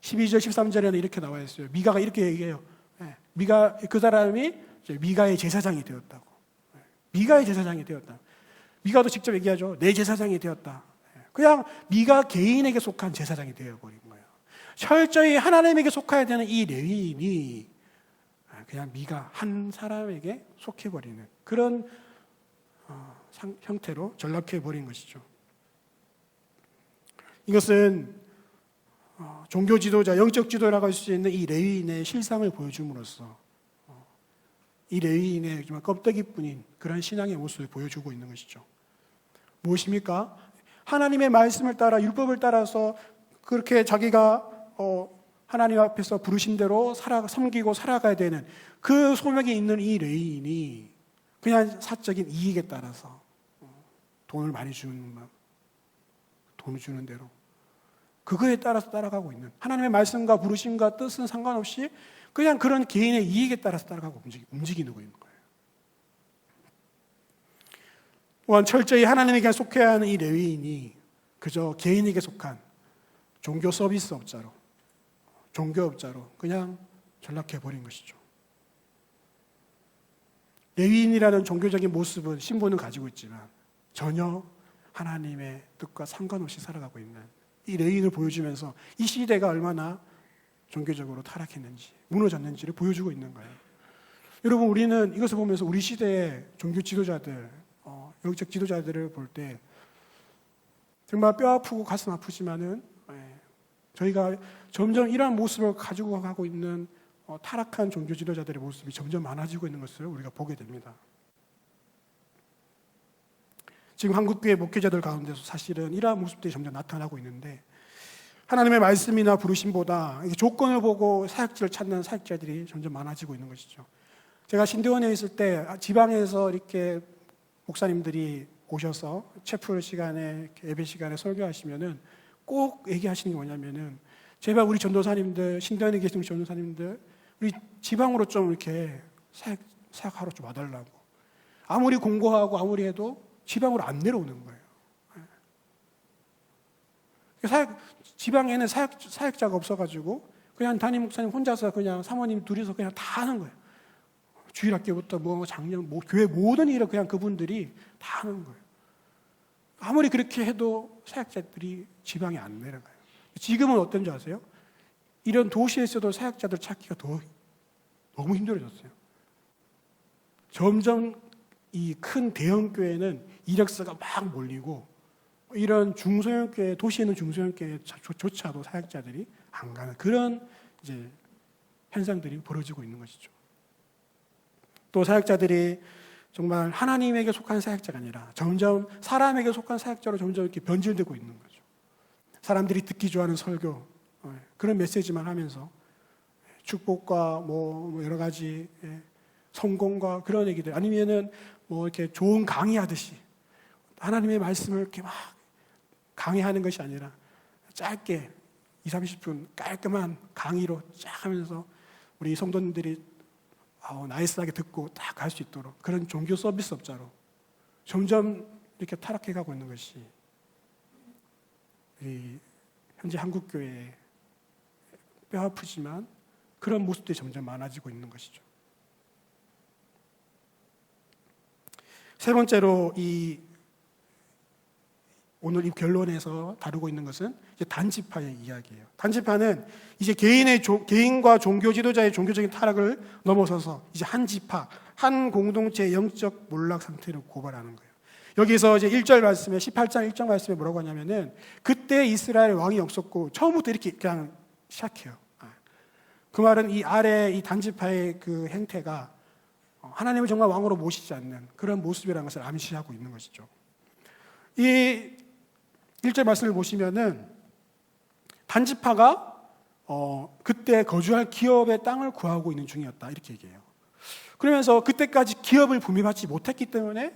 Speaker 2: 12절 13절에는 이렇게 나와 있어요. 미가가 이렇게 얘기해요. 미가, 그 사람이 미가의 제사장이 되었다고. 미가의 제사장이 되었다. 미가도 직접 얘기하죠. 내 제사장이 되었다. 그냥 미가 개인에게 속한 제사장이 되어버린 거예요. 철저히 하나님에게 속해야 되는 이 레위인이 그냥 미가 한 사람에게 속해버리는 그런 형태로 전락해버린 것이죠. 이것은 종교 지도자, 영적 지도라고 할 수 있는 이 레위인의 실상을 보여줌으로써 이 레위인의 정말 껍데기뿐인 그런 신앙의 모습을 보여주고 있는 것이죠. 무엇입니까? 하나님의 말씀을 따라, 율법을 따라서 그렇게 자기가 하나님 앞에서 부르신 대로 섬기고 살아가야 되는 그 소명이 있는 이 레위인이 그냥 사적인 이익에 따라서 돈을 많이 주는 돈을 주는 대로 그거에 따라서 따라가고 있는, 하나님의 말씀과 부르심과 뜻은 상관없이 그냥 그런 개인의 이익에 따라서 따라가고 움직이는 거예요. 또한 철저히 하나님에게 속해야 하는 이 레위인이 그저 개인에게 속한 종교 서비스업자로, 종교업자로 그냥 전락해버린 것이죠. 레위인이라는 종교적인 모습은, 신분은 가지고 있지만 전혀 하나님의 뜻과 상관없이 살아가고 있는 이 레위인을 보여주면서 이 시대가 얼마나 종교적으로 타락했는지, 무너졌는지를 보여주고 있는 거예요. 여러분, 우리는 이것을 보면서 우리 시대의 종교 지도자들, 영적 지도자들을 볼 때 정말 뼈 아프고 가슴 아프지만은 저희가 점점 이러한 모습을 가지고 가고 있는 타락한 종교 지도자들의 모습이 점점 많아지고 있는 것을 우리가 보게 됩니다. 지금 한국교회 목회자들 가운데서 사실은 이러한 모습들이 점점 나타나고 있는데 하나님의 말씀이나 부르심보다 조건을 보고 사역지를 찾는 사역자들이 점점 많아지고 있는 것이죠. 제가 신대원에 있을 때 지방에서 이렇게 목사님들이 오셔서 채플 시간에 예배 시간에 설교하시면은 꼭 얘기하시는 게 뭐냐면은 제발 우리 전도사님들, 신대원에 계신 전도사님들 우리 지방으로 좀 이렇게 사역하러 좀 와달라고. 아무리 공고하고 아무리 해도 지방으로 안 내려오는 거예요. 지방에는 사역자가 없어가지고 그냥 담임 목사님 혼자서 그냥 사모님 둘이서 그냥 다 하는 거예요. 주일학교부터 작년 교회 모든 일을 그냥 그분들이 다 하는 거예요. 아무리 그렇게 해도 사역자들이 지방에 안 내려가요. 지금은 어떤지 아세요? 이런 도시에서도 사역자들 찾기가 너무 힘들어졌어요. 점점 이 큰 대형 교회는 이력서가 막 몰리고 이런 중소형 교회, 도시에 있는 중소형 교회조차도 사역자들이 안 가는 그런 이제 현상들이 벌어지고 있는 것이죠. 또 사역자들이 정말 하나님에게 속한 사역자가 아니라 점점 사람에게 속한 사역자로 점점 이렇게 변질되고 있는 거죠. 사람들이 듣기 좋아하는 설교, 그런 메시지만 하면서 축복과 뭐 여러 가지 성공과 그런 얘기들 아니면은 뭐 이렇게 좋은 강의하듯이 하나님의 말씀을 이렇게 막 강의하는 것이 아니라 짧게 20-30분 깔끔한 강의로 쫙 하면서 우리 성도님들이 나이스하게 듣고 딱 갈 수 있도록 그런 종교 서비스업자로 점점 이렇게 타락해 가고 있는 것이 현재 한국교회의 뼈아프지만 그런 모습들이 점점 많아지고 있는 것이죠. 세 번째로 오늘 이 결론에서 다루고 있는 것은 이제 단지파의 이야기예요. 단지파는 이제 개인과 종교 지도자의 종교적인 타락을 넘어서서 이제 한 지파, 한 공동체의 영적 몰락 상태를 고발하는 거예요. 여기서 이제 1절 말씀에 18장 1절 말씀에 뭐라고 하냐면은 그때 이스라엘 왕이 없었고 처음부터 이렇게 그냥 시작해요. 그 말은 이 아래 이 단지파의 그 행태가 하나님을 정말 왕으로 모시지 않는 그런 모습이라는 것을 암시하고 있는 것이죠. 이 1절 말씀을 보시면은 단지파가 그때 거주할 기업의 땅을 구하고 있는 중이었다 이렇게 얘기해요. 그러면서 그때까지 기업을 분배받지 못했기 때문에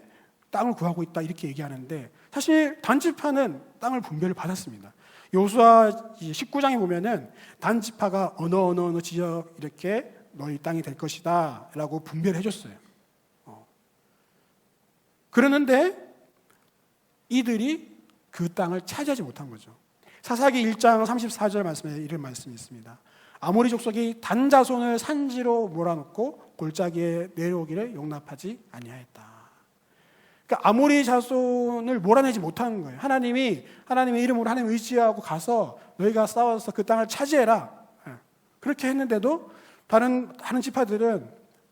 Speaker 2: 땅을 구하고 있다 이렇게 얘기하는데 사실 단지파는 땅을 분배를 받았습니다. 여호수아 19장에 보면은 단지파가 어느 지역 이렇게 너희 땅이 될 것이다 라고 분배를 해줬어요. 그러는데 이들이 그 땅을 차지하지 못한 거죠. 사사기 1장 34절 말씀에 이런 말씀이 있습니다. 아모리 족속이 단 자손을 산지로 몰아넣고 골짜기에 내려오기를 용납하지 아니하였다. 그러니까 아모리 자손을 몰아내지 못하는 거예요. 하나님의 이름으로 하나님 의지하고 가서 너희가 싸워서 그 땅을 차지해라. 그렇게 했는데도 다른 지파들은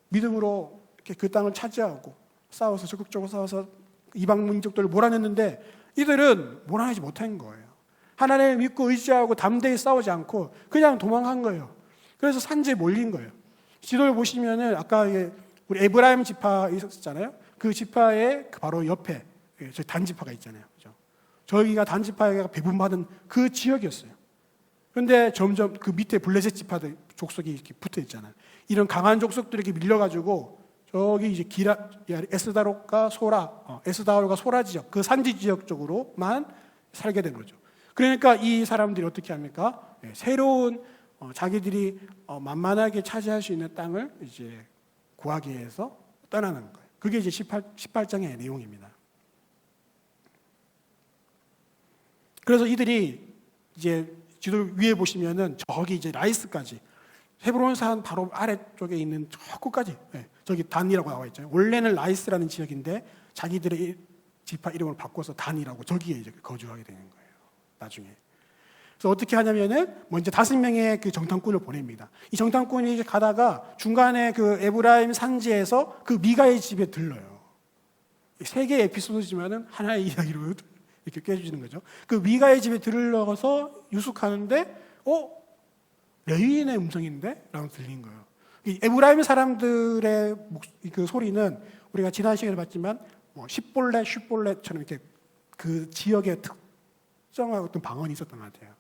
Speaker 2: 믿음으로 이렇게 그 땅을 차지하고 싸워서 적극적으로 싸워서 이방 민족들을 몰아냈는데 이들은 몰아내지 못한 거예요. 하나님을 믿고 의지하고 담대히 싸우지 않고 그냥 도망간 거예요. 그래서 산지에 몰린 거예요. 지도를 보시면은 아까 우리 에브라임 지파 있었잖아요. 그 지파의 바로 옆에 저희 단지파가 있잖아요. 그죠? 저기가 단지파가 배분받은 그 지역이었어요. 그런데 점점 그 밑에 블레셋 지파들 족속이 이렇게 붙어 있잖아요. 이런 강한 족속들에게 밀려가지고 저기 이제 에스다로가 소라 지역, 그 산지 지역 쪽으로만 살게 된 거죠. 그러니까 이 사람들이 어떻게 합니까? 새로운 자기들이 만만하게 차지할 수 있는 땅을 이제 구하기 위해서 떠나는 거예요. 그게 이제 18장의 내용입니다. 그래서 이들이 이제 지도 위에 보시면은 저기 이제 라이스까지 헤브론산 바로 아래쪽에 있는 저 끝까지 저기 단이라고 나와 있잖아요. 원래는 라이스라는 지역인데 자기들의 지파 이름을 바꿔서 단이라고 저기에 이제 거주하게 되는 거예요. 나중에. 그래서 어떻게 하냐면은 먼저 5명의 그 정탐꾼을 보냅니다. 이 정탐꾼이 이제 가다가 중간에 그 에브라임 산지에서 그 미가의 집에 들러요. 3개의 에피소드지만은 하나의 이야기로 이렇게 꿰주는 거죠. 그 미가의 집에 들러서 유숙하는데 레위인의 음성인데? 라고 들린 거예요. 이 에브라임 사람들의 그 소리는 우리가 지난 시간에 봤지만 뭐 십볼렛, 쉿볼렛처럼 이렇게 그 지역의 특정한 어떤 방언이 있었던 것 같아요.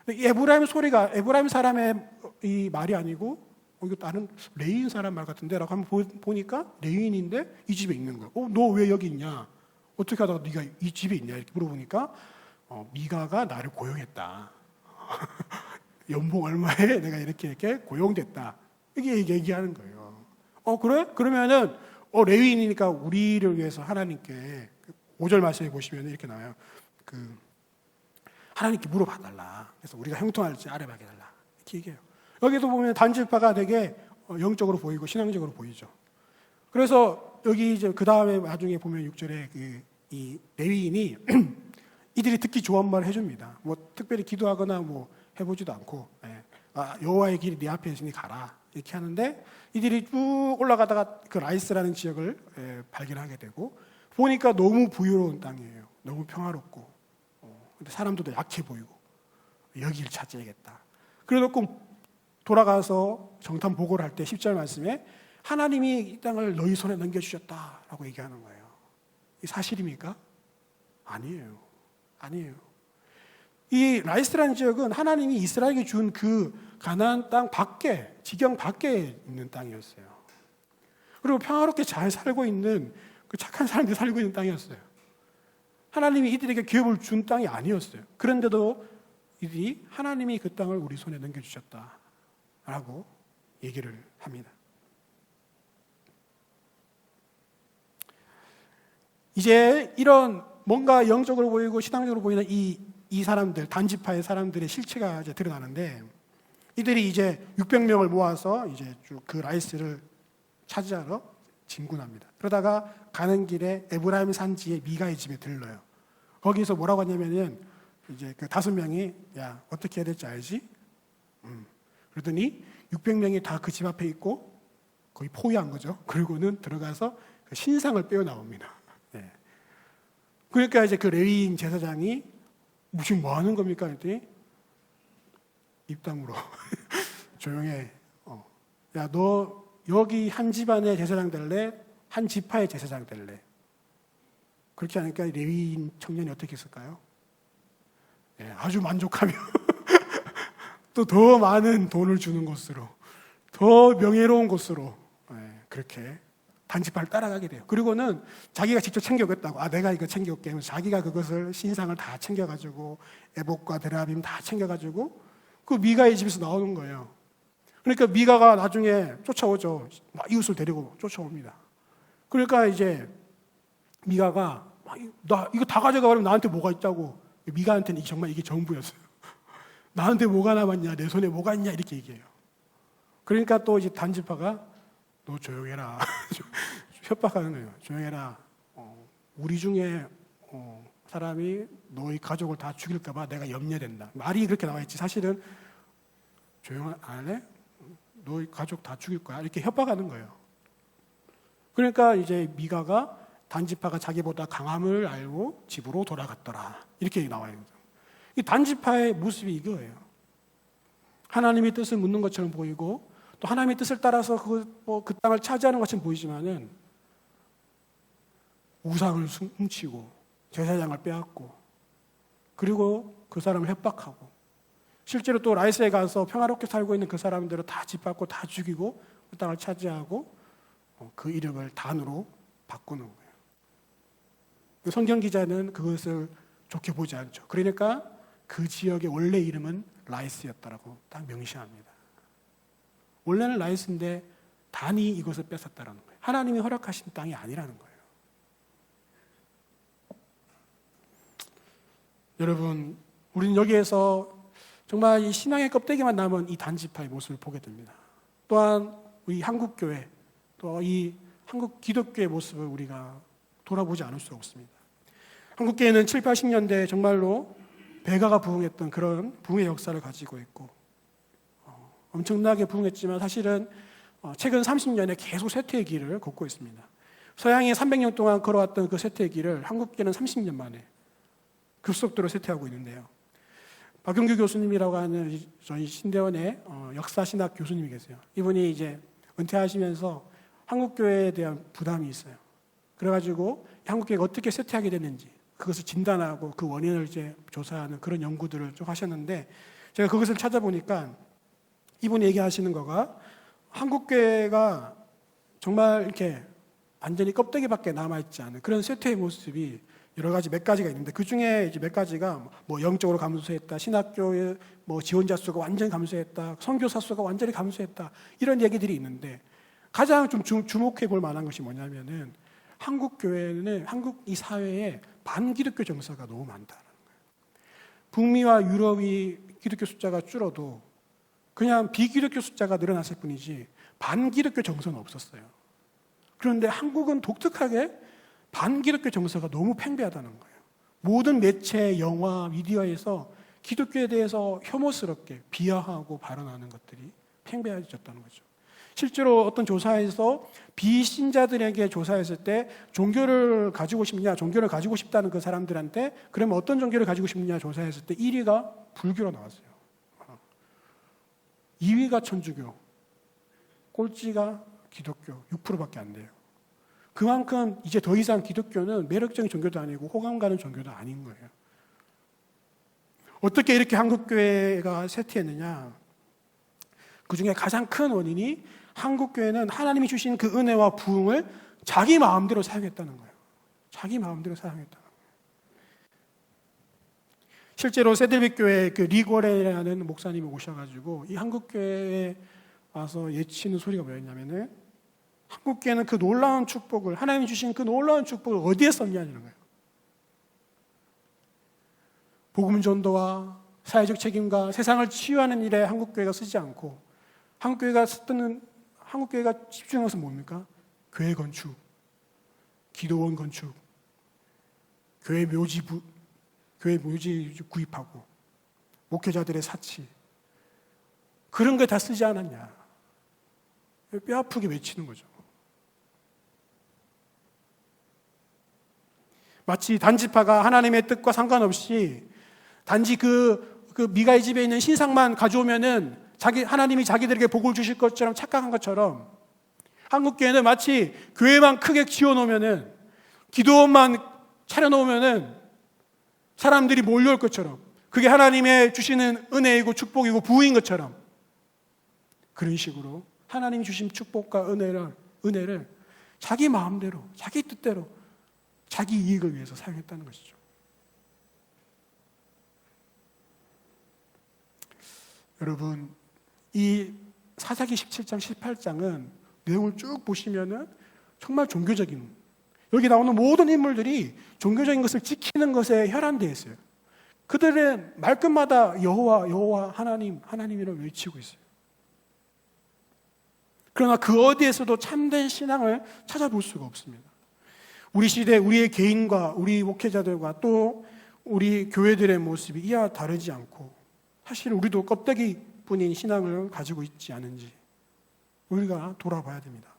Speaker 2: 이 에브라임 소리가 에브라임 사람의 이 말이 아니고 이거 다른 레위인 사람 말 같은데라고 한번 보니까 레위인인데 이 집에 있는 거예요. 너 왜 여기 있냐? 어떻게 하다가 네가 이 집에 있냐? 이렇게 물어보니까 미가가 나를 고용했다. 연봉 얼마에 내가 이렇게 고용됐다. 이게 얘기하는 거예요. 그래? 그러면은 레위인이니까 우리를 위해서 하나님께 5절 말씀해 보시면 이렇게 나와요. 하나님께 물어봐달라. 그래서 우리가 형통할지 알아봐달라. 이렇게 얘기해요. 여기도 보면 단지파가 되게 영적으로 보이고 신앙적으로 보이죠. 그래서 여기 이제 그 다음에 나중에 보면 6절에 이 레위인이 이들이 듣기 좋은 말을 해줍니다. 뭐 특별히 기도하거나 뭐 해보지도 않고, 여호와의 길이 네 앞에 있으니 가라 이렇게 하는데 이들이 쭉 올라가다가 그 라이스라는 지역을 발견하게 되고 보니까 너무 부유로운 땅이에요. 너무 평화롭고, 근데 사람들도 약해 보이고 여기를 차지해야겠다. 그래놓고 돌아가서 정탐 보고를 할 때 10절 말씀에 하나님이 이 땅을 너희 손에 넘겨주셨다라고 얘기하는 거예요. 이 사실입니까? 아니에요. 아니에요. 이 라이스라는 지역은 하나님이 이스라엘에게 준 그 가나안 땅 밖에, 지경 밖에 있는 땅이었어요. 그리고 평화롭게 잘 살고 있는 그 착한 사람들이 살고 있는 땅이었어요. 하나님이 이들에게 기업을 준 땅이 아니었어요. 그런데도 이들이 하나님이 그 땅을 우리 손에 넘겨주셨다라고 얘기를 합니다. 이제 이런 뭔가 영적으로 보이고 신앙적으로 보이는 이 사람들, 단지파의 사람들의 실체가 이제 드러나는데 이들이 이제 600명을 모아서 이제 쭉 그 라이스를 차지하러 진군합니다. 그러다가 가는 길에 에브라임 산지의 미가의 집에 들러요. 거기서 뭐라고 하냐면은 이제 그 5명이 야 어떻게 해야 될지 알지? 그러더니 600명이 다 그 집 앞에 있고 거의 포위한 거죠. 그리고는 들어가서 그 신상을 빼어 나옵니다. 네. 그러니까 이제 그 레위인 제사장이 무슨 뭐 하는 겁니까? 했더니 입 다물어. 조용해. 야, 너 여기 한 집안의 제사장 될래? 한 지파의 제사장 될래? 그렇게 하니까 레위인 청년이 어떻게 했을까요? 네, 아주 만족하며 또 더 많은 돈을 주는 곳으로, 더 명예로운 곳으로 그렇게 단지파를 따라가게 돼요. 그리고는 자기가 직접 챙겨겠다고, 내가 이거 챙겨올게 하면서 자기가 그것을 신상을 다 챙겨가지고 에봇과 데라빔 다 챙겨가지고 그 미가의 집에서 나오는 거예요. 그러니까 미가가 나중에 쫓아오죠. 이웃을 데리고 쫓아옵니다. 그러니까 이제 미가가 나 이거 다 가져가 버리면 나한테 뭐가 있다고. 미가한테는 정말 이게 전부였어요. 나한테 뭐가 남았냐, 내 손에 뭐가 있냐 이렇게 얘기해요. 그러니까 또 이제 단지파가 너 조용해라. 협박하는 거예요. 조용해라. 우리 중에 사람이 너희 가족을 다 죽일까봐 내가 염려된다. 말이 그렇게 나와 있지. 사실은 조용 안 할래? 너희 가족 다 죽일 거야. 이렇게 협박하는 거예요. 그러니까 이제 미가가 단지파가 자기보다 강함을 알고 집으로 돌아갔더라. 이렇게 나와요. 이 단지파의 모습이 이거예요. 하나님의 뜻을 묻는 것처럼 보이고 또 하나님의 뜻을 따라서 그 땅을 차지하는 것처럼 보이지만은 우상을 훔치고 제사장을 빼앗고 그리고 그 사람을 협박하고 실제로 또 라이스에 가서 평화롭게 살고 있는 그 사람들을 다 짓밟고 다 죽이고 그 땅을 차지하고 그 이름을 단으로 바꾸는 거예요. 성경 기자는 그것을 좋게 보지 않죠. 그러니까 그 지역의 원래 이름은 라이스였다라고 딱 명시합니다. 원래는 라이스인데 단이 이것을 뺏었다라는 거예요. 하나님이 허락하신 땅이 아니라는 거예요. 여러분, 우리는 여기에서 정말 이 신앙의 껍데기만 남은 이 단지파의 모습을 보게 됩니다. 또한 우리 한국교회, 또 이 한국 기독교의 모습을 우리가 돌아보지 않을 수 없습니다. 한국교회는 7, 80년대에 정말로 배가가 부흥했던 그런 부흥의 역사를 가지고 있고 엄청나게 부흥했지만 사실은 최근 30년에 계속 쇠퇴의 길을 걷고 있습니다. 서양이 300년 동안 걸어왔던 그 쇠퇴의 길을 한국교회는 30년 만에 급속도로 쇠퇴하고 있는데요. 박용규 교수님이라고 하는 저희 신대원의 역사신학 교수님이 계세요. 이분이 이제 은퇴하시면서 한국교회에 대한 부담이 있어요. 그래가지고 한국교회가 어떻게 쇠퇴하게 됐는지 그것을 진단하고 그 원인을 이제 조사하는 그런 연구들을 좀 하셨는데, 제가 그것을 찾아보니까 이분이 얘기하시는 거가 한국교회가 정말 이렇게 완전히 껍데기밖에 남아있지 않은 그런 쇠퇴의 모습이 여러 가지 몇 가지가 있는데, 그 중에 이제 몇 가지가 뭐 영적으로 감소했다, 신학교의 뭐 지원자 수가 완전히 감소했다, 선교사 수가 완전히 감소했다, 이런 얘기들이 있는데, 가장 좀 주목해 볼 만한 것이 뭐냐면은 한국 교회는 한국 이 사회에 반기독교 정서가 너무 많다는 거예요. 북미와 유럽이 기독교 숫자가 줄어도 그냥 비기독교 숫자가 늘어났을 뿐이지 반기독교 정서는 없었어요. 그런데 한국은 독특하게 반기독교 정서가 너무 팽배하다는 거예요. 모든 매체, 영화, 미디어에서 기독교에 대해서 혐오스럽게 비하하고 발언하는 것들이 팽배해졌다는 거죠. 실제로 어떤 조사에서 비신자들에게 조사했을 때 종교를 가지고 싶냐, 종교를 가지고 싶다는 그 사람들한테 그러면 어떤 종교를 가지고 싶냐 조사했을 때 1위가 불교로 나왔어요. 2위가 천주교, 꼴찌가 기독교 6%밖에 안 돼요. 그만큼 이제 더 이상 기독교는 매력적인 종교도 아니고 호감 가는 종교도 아닌 거예요. 어떻게 이렇게 한국교회가 쇠퇴했느냐? 그 중에 가장 큰 원인이 한국교회는 하나님이 주신 그 은혜와 부흥을 자기 마음대로 사용했다는 거예요. 자기 마음대로 사용했다는 거예요. 실제로 세들빅 교회 그 리고레라는 목사님이 오셔가지고 이 한국교회에 와서 예치는 소리가 뭐였냐면은, 한국교회는 그 놀라운 축복을, 하나님이 주신 그 놀라운 축복을 어디에 썼냐는 거예요. 복음 전도와 사회적 책임과 세상을 치유하는 일에 한국교회가 쓰지 않고, 한국교회가 집중한 것은 뭡니까? 교회 건축, 기도원 건축, 교회 묘지 구입하고 목회자들의 사치, 그런 거 다 쓰지 않았냐? 뼈 아프게 외치는 거죠. 마치 단지파가 하나님의 뜻과 상관없이 단지 그 미가의 집에 있는 신상만 가져오면은 하나님이 자기들에게 복을 주실 것처럼 착각한 것처럼, 한국교회는 마치 교회만 크게 지어놓으면은, 기도원만 차려놓으면은 사람들이 몰려올 것처럼, 그게 하나님의 주시는 은혜이고 축복이고 부인 것처럼, 그런 식으로 하나님이 주신 축복과 은혜를 자기 마음대로, 자기 뜻대로, 자기 이익을 위해서 사용했다는 것이죠. 여러분, 이 사사기 17장, 18장은 내용을 쭉 보시면은 정말 종교적인, 여기 나오는 모든 인물들이 종교적인 것을 지키는 것에 혈안되어 있어요. 그들의 말끝마다 여호와 하나님이라고 외치고 있어요. 그러나 그 어디에서도 참된 신앙을 찾아볼 수가 없습니다. 우리 시대 우리의 개인과 우리 목회자들과 또 우리 교회들의 모습이 이와 다르지 않고, 사실 우리도 껍데기뿐인 신앙을 가지고 있지 않은지 우리가 돌아봐야 됩니다.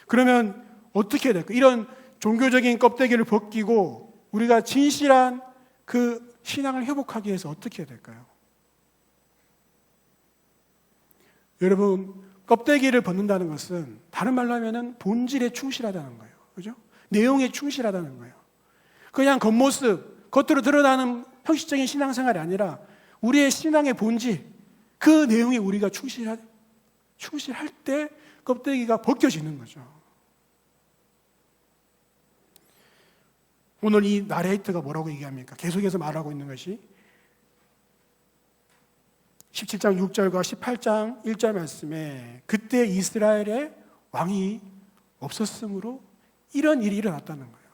Speaker 2: 그러면 어떻게 해야 될까? 이런 종교적인 껍데기를 벗기고 우리가 진실한 그 신앙을 회복하기 위해서 어떻게 해야 될까요? 여러분, 껍데기를 벗는다는 것은 다른 말로 하면은 본질에 충실하다는 거예요. 그죠? 내용에 충실하다는 거예요. 그냥 겉모습, 겉으로 드러나는 형식적인 신앙생활이 아니라 우리의 신앙의 본질, 그 내용에 우리가 충실할 때 껍데기가 벗겨지는 거죠. 오늘 이 나레이터가 뭐라고 얘기합니까? 계속해서 말하고 있는 것이 17장 6절과 18장 1절 말씀에 그때 이스라엘에 왕이 없었으므로 이런 일이 일어났다는 거예요.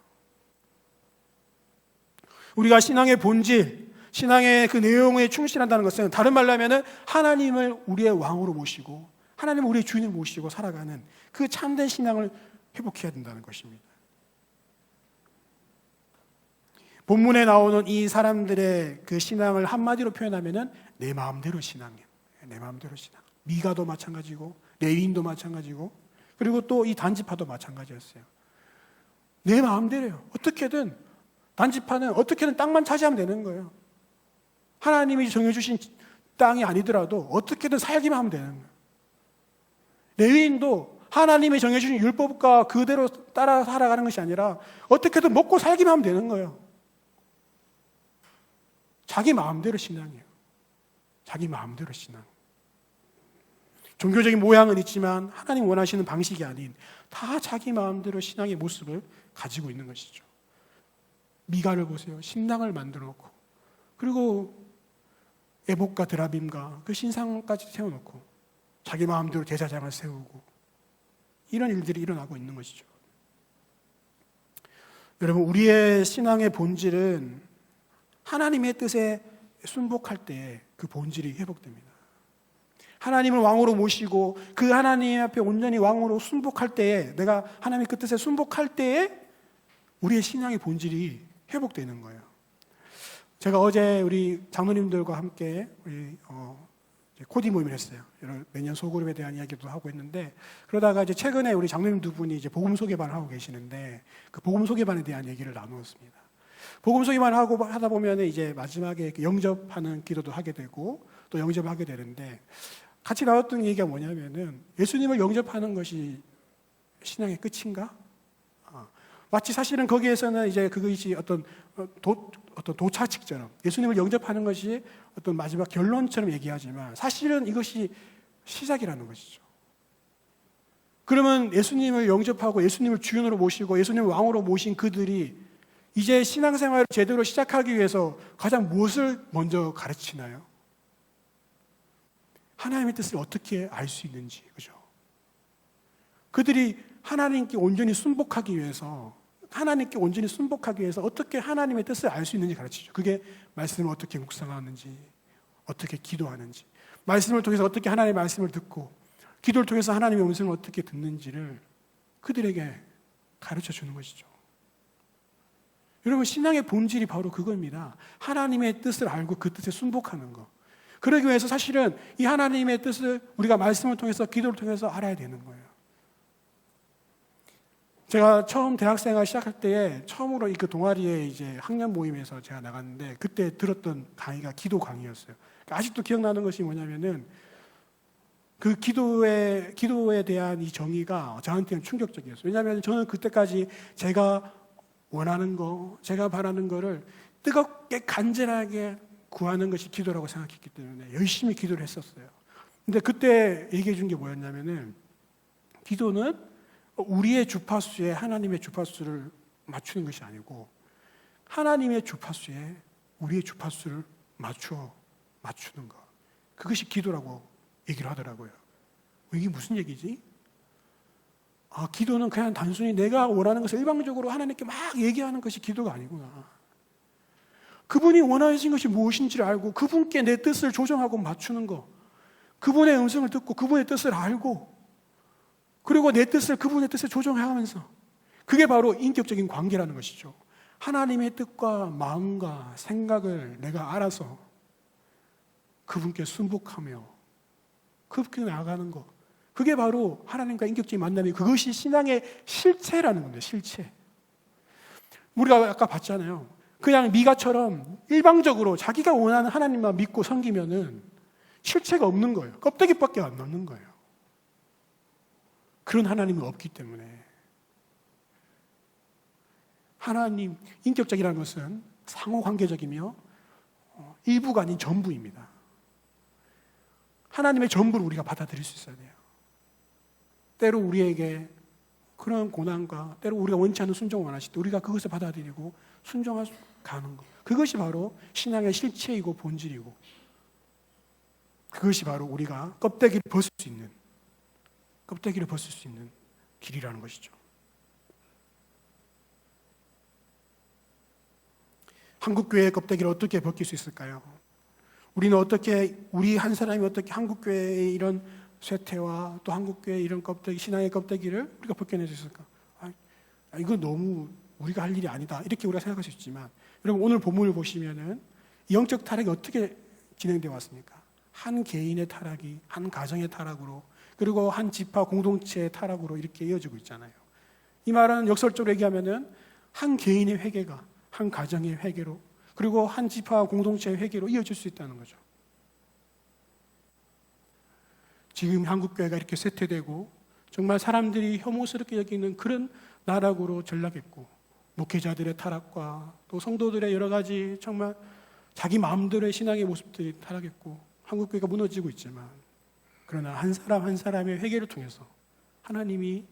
Speaker 2: 우리가 신앙의 본질, 신앙의 그 내용에 충실한다는 것은 다른 말로 하면 하나님을 우리의 왕으로 모시고 하나님을 우리의 주인을 모시고 살아가는 그 참된 신앙을 회복해야 된다는 것입니다. 본문에 나오는 이 사람들의 그 신앙을 한마디로 표현하면 내 마음대로 신앙이에요. 내 마음대로 신앙. 미가도 마찬가지고 레위인도 마찬가지고 그리고 또 이 단지파도 마찬가지였어요. 내 마음대로요. 어떻게든 단지파는 어떻게든 땅만 차지하면 되는 거예요. 하나님이 정해주신 땅이 아니더라도 어떻게든 살기만 하면 되는 거예요. 레위인도 하나님이 정해주신 율법과 그대로 따라 살아가는 것이 아니라 어떻게든 먹고 살기만 하면 되는 거예요. 자기 마음대로 신앙이에요. 자기 마음대로 신앙. 종교적인 모양은 있지만 하나님 원하시는 방식이 아닌 다 자기 마음대로 신앙의 모습을 가지고 있는 것이죠. 미가를 보세요. 신당을 만들어 놓고, 그리고 에봇과 드라빔과 그 신상까지 세워놓고 자기 마음대로 제사장을 세우고, 이런 일들이 일어나고 있는 것이죠. 여러분, 우리의 신앙의 본질은 하나님의 뜻에 순복할 때 그 본질이 회복됩니다. 하나님을 왕으로 모시고 그 하나님 앞에 온전히 왕으로 순복할 때에, 내가 하나님의 그 뜻에 순복할 때에 우리의 신앙의 본질이 회복되는 거예요. 제가 어제 우리 장로님들과 함께 우리 코디 모임을 했어요. 매년 소그룹에 대한 이야기도 하고 있는데, 그러다가 이제 최근에 우리 장로님 두 분이 이제 복음 소개반을 하고 계시는데, 그 복음 소개반에 대한 얘기를 나누었습니다. 복음 소개반을 하다 보면 이제 마지막에 영접하는 기도도 하게 되고 또 영접을 하게 되는데, 같이 나왔던 얘기가 뭐냐면은, 예수님을 영접하는 것이 신앙의 끝인가? 마치 사실은 거기에서는 이제 그것이 어떤 도차측처럼 예수님을 영접하는 것이 어떤 마지막 결론처럼 얘기하지만, 사실은 이것이 시작이라는 것이죠. 그러면 예수님을 영접하고 예수님을 주인으로 모시고 예수님을 왕으로 모신 그들이 이제 신앙생활을 제대로 시작하기 위해서 가장 무엇을 먼저 가르치나요? 하나님의 뜻을 어떻게 알 수 있는지, 그죠? 그들이 하나님께 온전히 순복하기 위해서 어떻게 하나님의 뜻을 알 수 있는지 가르치죠. 그게 말씀을 어떻게 묵상하는지, 어떻게 기도하는지, 말씀을 통해서 어떻게 하나님의 말씀을 듣고, 기도를 통해서 하나님의 음성을 어떻게 듣는지를 그들에게 가르쳐 주는 것이죠. 여러분, 신앙의 본질이 바로 그겁니다. 하나님의 뜻을 알고 그 뜻에 순복하는 것. 그러기 위해서 사실은 이 하나님의 뜻을 우리가 말씀을 통해서, 기도를 통해서 알아야 되는 거예요. 제가 처음 대학생활 시작할 때에 처음으로 그 동아리에 이제 학년 모임에서 제가 나갔는데, 그때 들었던 강의가 기도 강의였어요. 아직도 기억나는 것이 뭐냐면은, 그 기도에 대한 이 정의가 저한테는 충격적이었어요. 왜냐하면 저는 그때까지 제가 원하는 거, 제가 바라는 거를 뜨겁게 간절하게 구하는 것이 기도라고 생각했기 때문에 열심히 기도를 했었어요. 근데 그때 얘기해 준 게 뭐였냐면은, 기도는 우리의 주파수에 하나님의 주파수를 맞추는 것이 아니고 하나님의 주파수에 우리의 주파수를 맞추는 것, 그것이 기도라고 얘기를 하더라고요. 이게 무슨 얘기지? 기도는 그냥 단순히 내가 원하는 것을 일방적으로 하나님께 막 얘기하는 것이 기도가 아니구나. 그분이 원하신 것이 무엇인지를 알고 그분께 내 뜻을 조정하고 맞추는 것, 그분의 음성을 듣고 그분의 뜻을 알고, 그리고 내 뜻을 그분의 뜻에 조정하면서, 그게 바로 인격적인 관계라는 것이죠. 하나님의 뜻과 마음과 생각을 내가 알아서 그분께 순복하며 그분께 나아가는 것, 그게 바로 하나님과 인격적인 만남이, 그것이 신앙의 실체라는 건데, 실체. 우리가 아까 봤잖아요. 그냥 미가처럼 일방적으로 자기가 원하는 하나님만 믿고 섬기면은 실체가 없는 거예요. 껍데기밖에 안 남는 거예요. 그런 하나님은 없기 때문에. 하나님, 인격적이라는 것은 상호관계적이며 일부가 아닌 전부입니다. 하나님의 전부를 우리가 받아들일 수 있어야 돼요. 때로 우리에게 그런 고난과 때로 우리가 원치 않는 순종을 원하실 때 우리가 그것을 받아들이고 순종할 수 가는 것, 그것이 바로 신앙의 실체이고 본질이고, 그것이 바로 우리가 껍데기를 벗을 수 있는 길이라는 것이죠. 한국교회의 껍데기를 어떻게 벗길 수 있을까요? 우리 한 사람이 어떻게 한국교회의 이런 쇠퇴와 또 한국교회의 이런 껍데기, 신앙의 껍데기를 우리가 벗겨낼 수 있을까? 이건 너무 우리가 할 일이 아니다, 이렇게 우리가 생각할 수 있지만, 여러분 오늘 본문을 보시면은 영적 타락이 어떻게 진행되어 왔습니까? 한 개인의 타락이 한 가정의 타락으로, 그리고 한 지파 공동체의 타락으로 이렇게 이어지고 있잖아요. 이 말은 역설적으로 얘기하면은 한 개인의 회개가 한 가정의 회개로, 그리고 한 지파 공동체의 회개로 이어질 수 있다는 거죠. 지금 한국교회가 이렇게 쇠퇴되고 정말 사람들이 혐오스럽게 여기는 그런 나락으로 전락했고, 목회자들의 타락과 또 성도들의 여러 가지 정말 자기 마음대로의 신앙의 모습들이 타락했고 한국교회가 무너지고 있지만, 그러나 한 사람 한 사람의 회개를 통해서 하나님이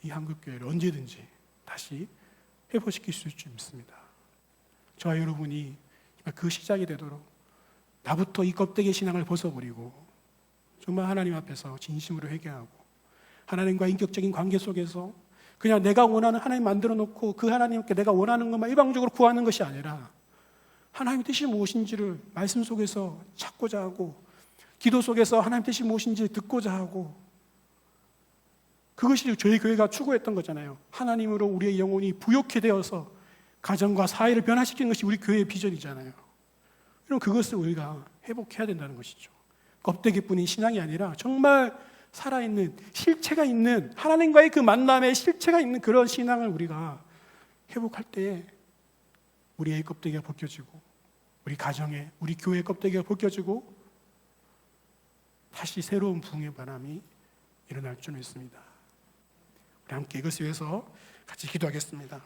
Speaker 2: 이 한국교회를 언제든지 다시 회복시킬 수 있습니다. 저와 여러분이 그 시작이 되도록 나부터 이 껍데기 신앙을 벗어버리고 정말 하나님 앞에서 진심으로 회개하고 하나님과 인격적인 관계 속에서 그냥 내가 원하는 하나님 만들어 놓고 그 하나님께 내가 원하는 것만 일방적으로 구하는 것이 아니라 하나님의 뜻이 무엇인지를 말씀 속에서 찾고자 하고, 기도 속에서 하나님의 뜻이 무엇인지 듣고자 하고, 그것이 저희 교회가 추구했던 거잖아요. 하나님으로 우리의 영혼이 부욕해 되어서 가정과 사회를 변화시키는 것이 우리 교회의 비전이잖아요. 그럼 그것을 우리가 회복해야 된다는 것이죠. 껍데기뿐인 신앙이 아니라 정말 살아있는, 실체가 있는, 하나님과의 그 만남에 실체가 있는 그런 신앙을 우리가 회복할 때에 우리의 껍데기가 벗겨지고, 우리 가정에, 우리 교회의 껍데기가 벗겨지고 다시 새로운 부흥의 바람이 일어날 줄 믿습니다. 우리 함께 이것을 위해서 같이 기도하겠습니다.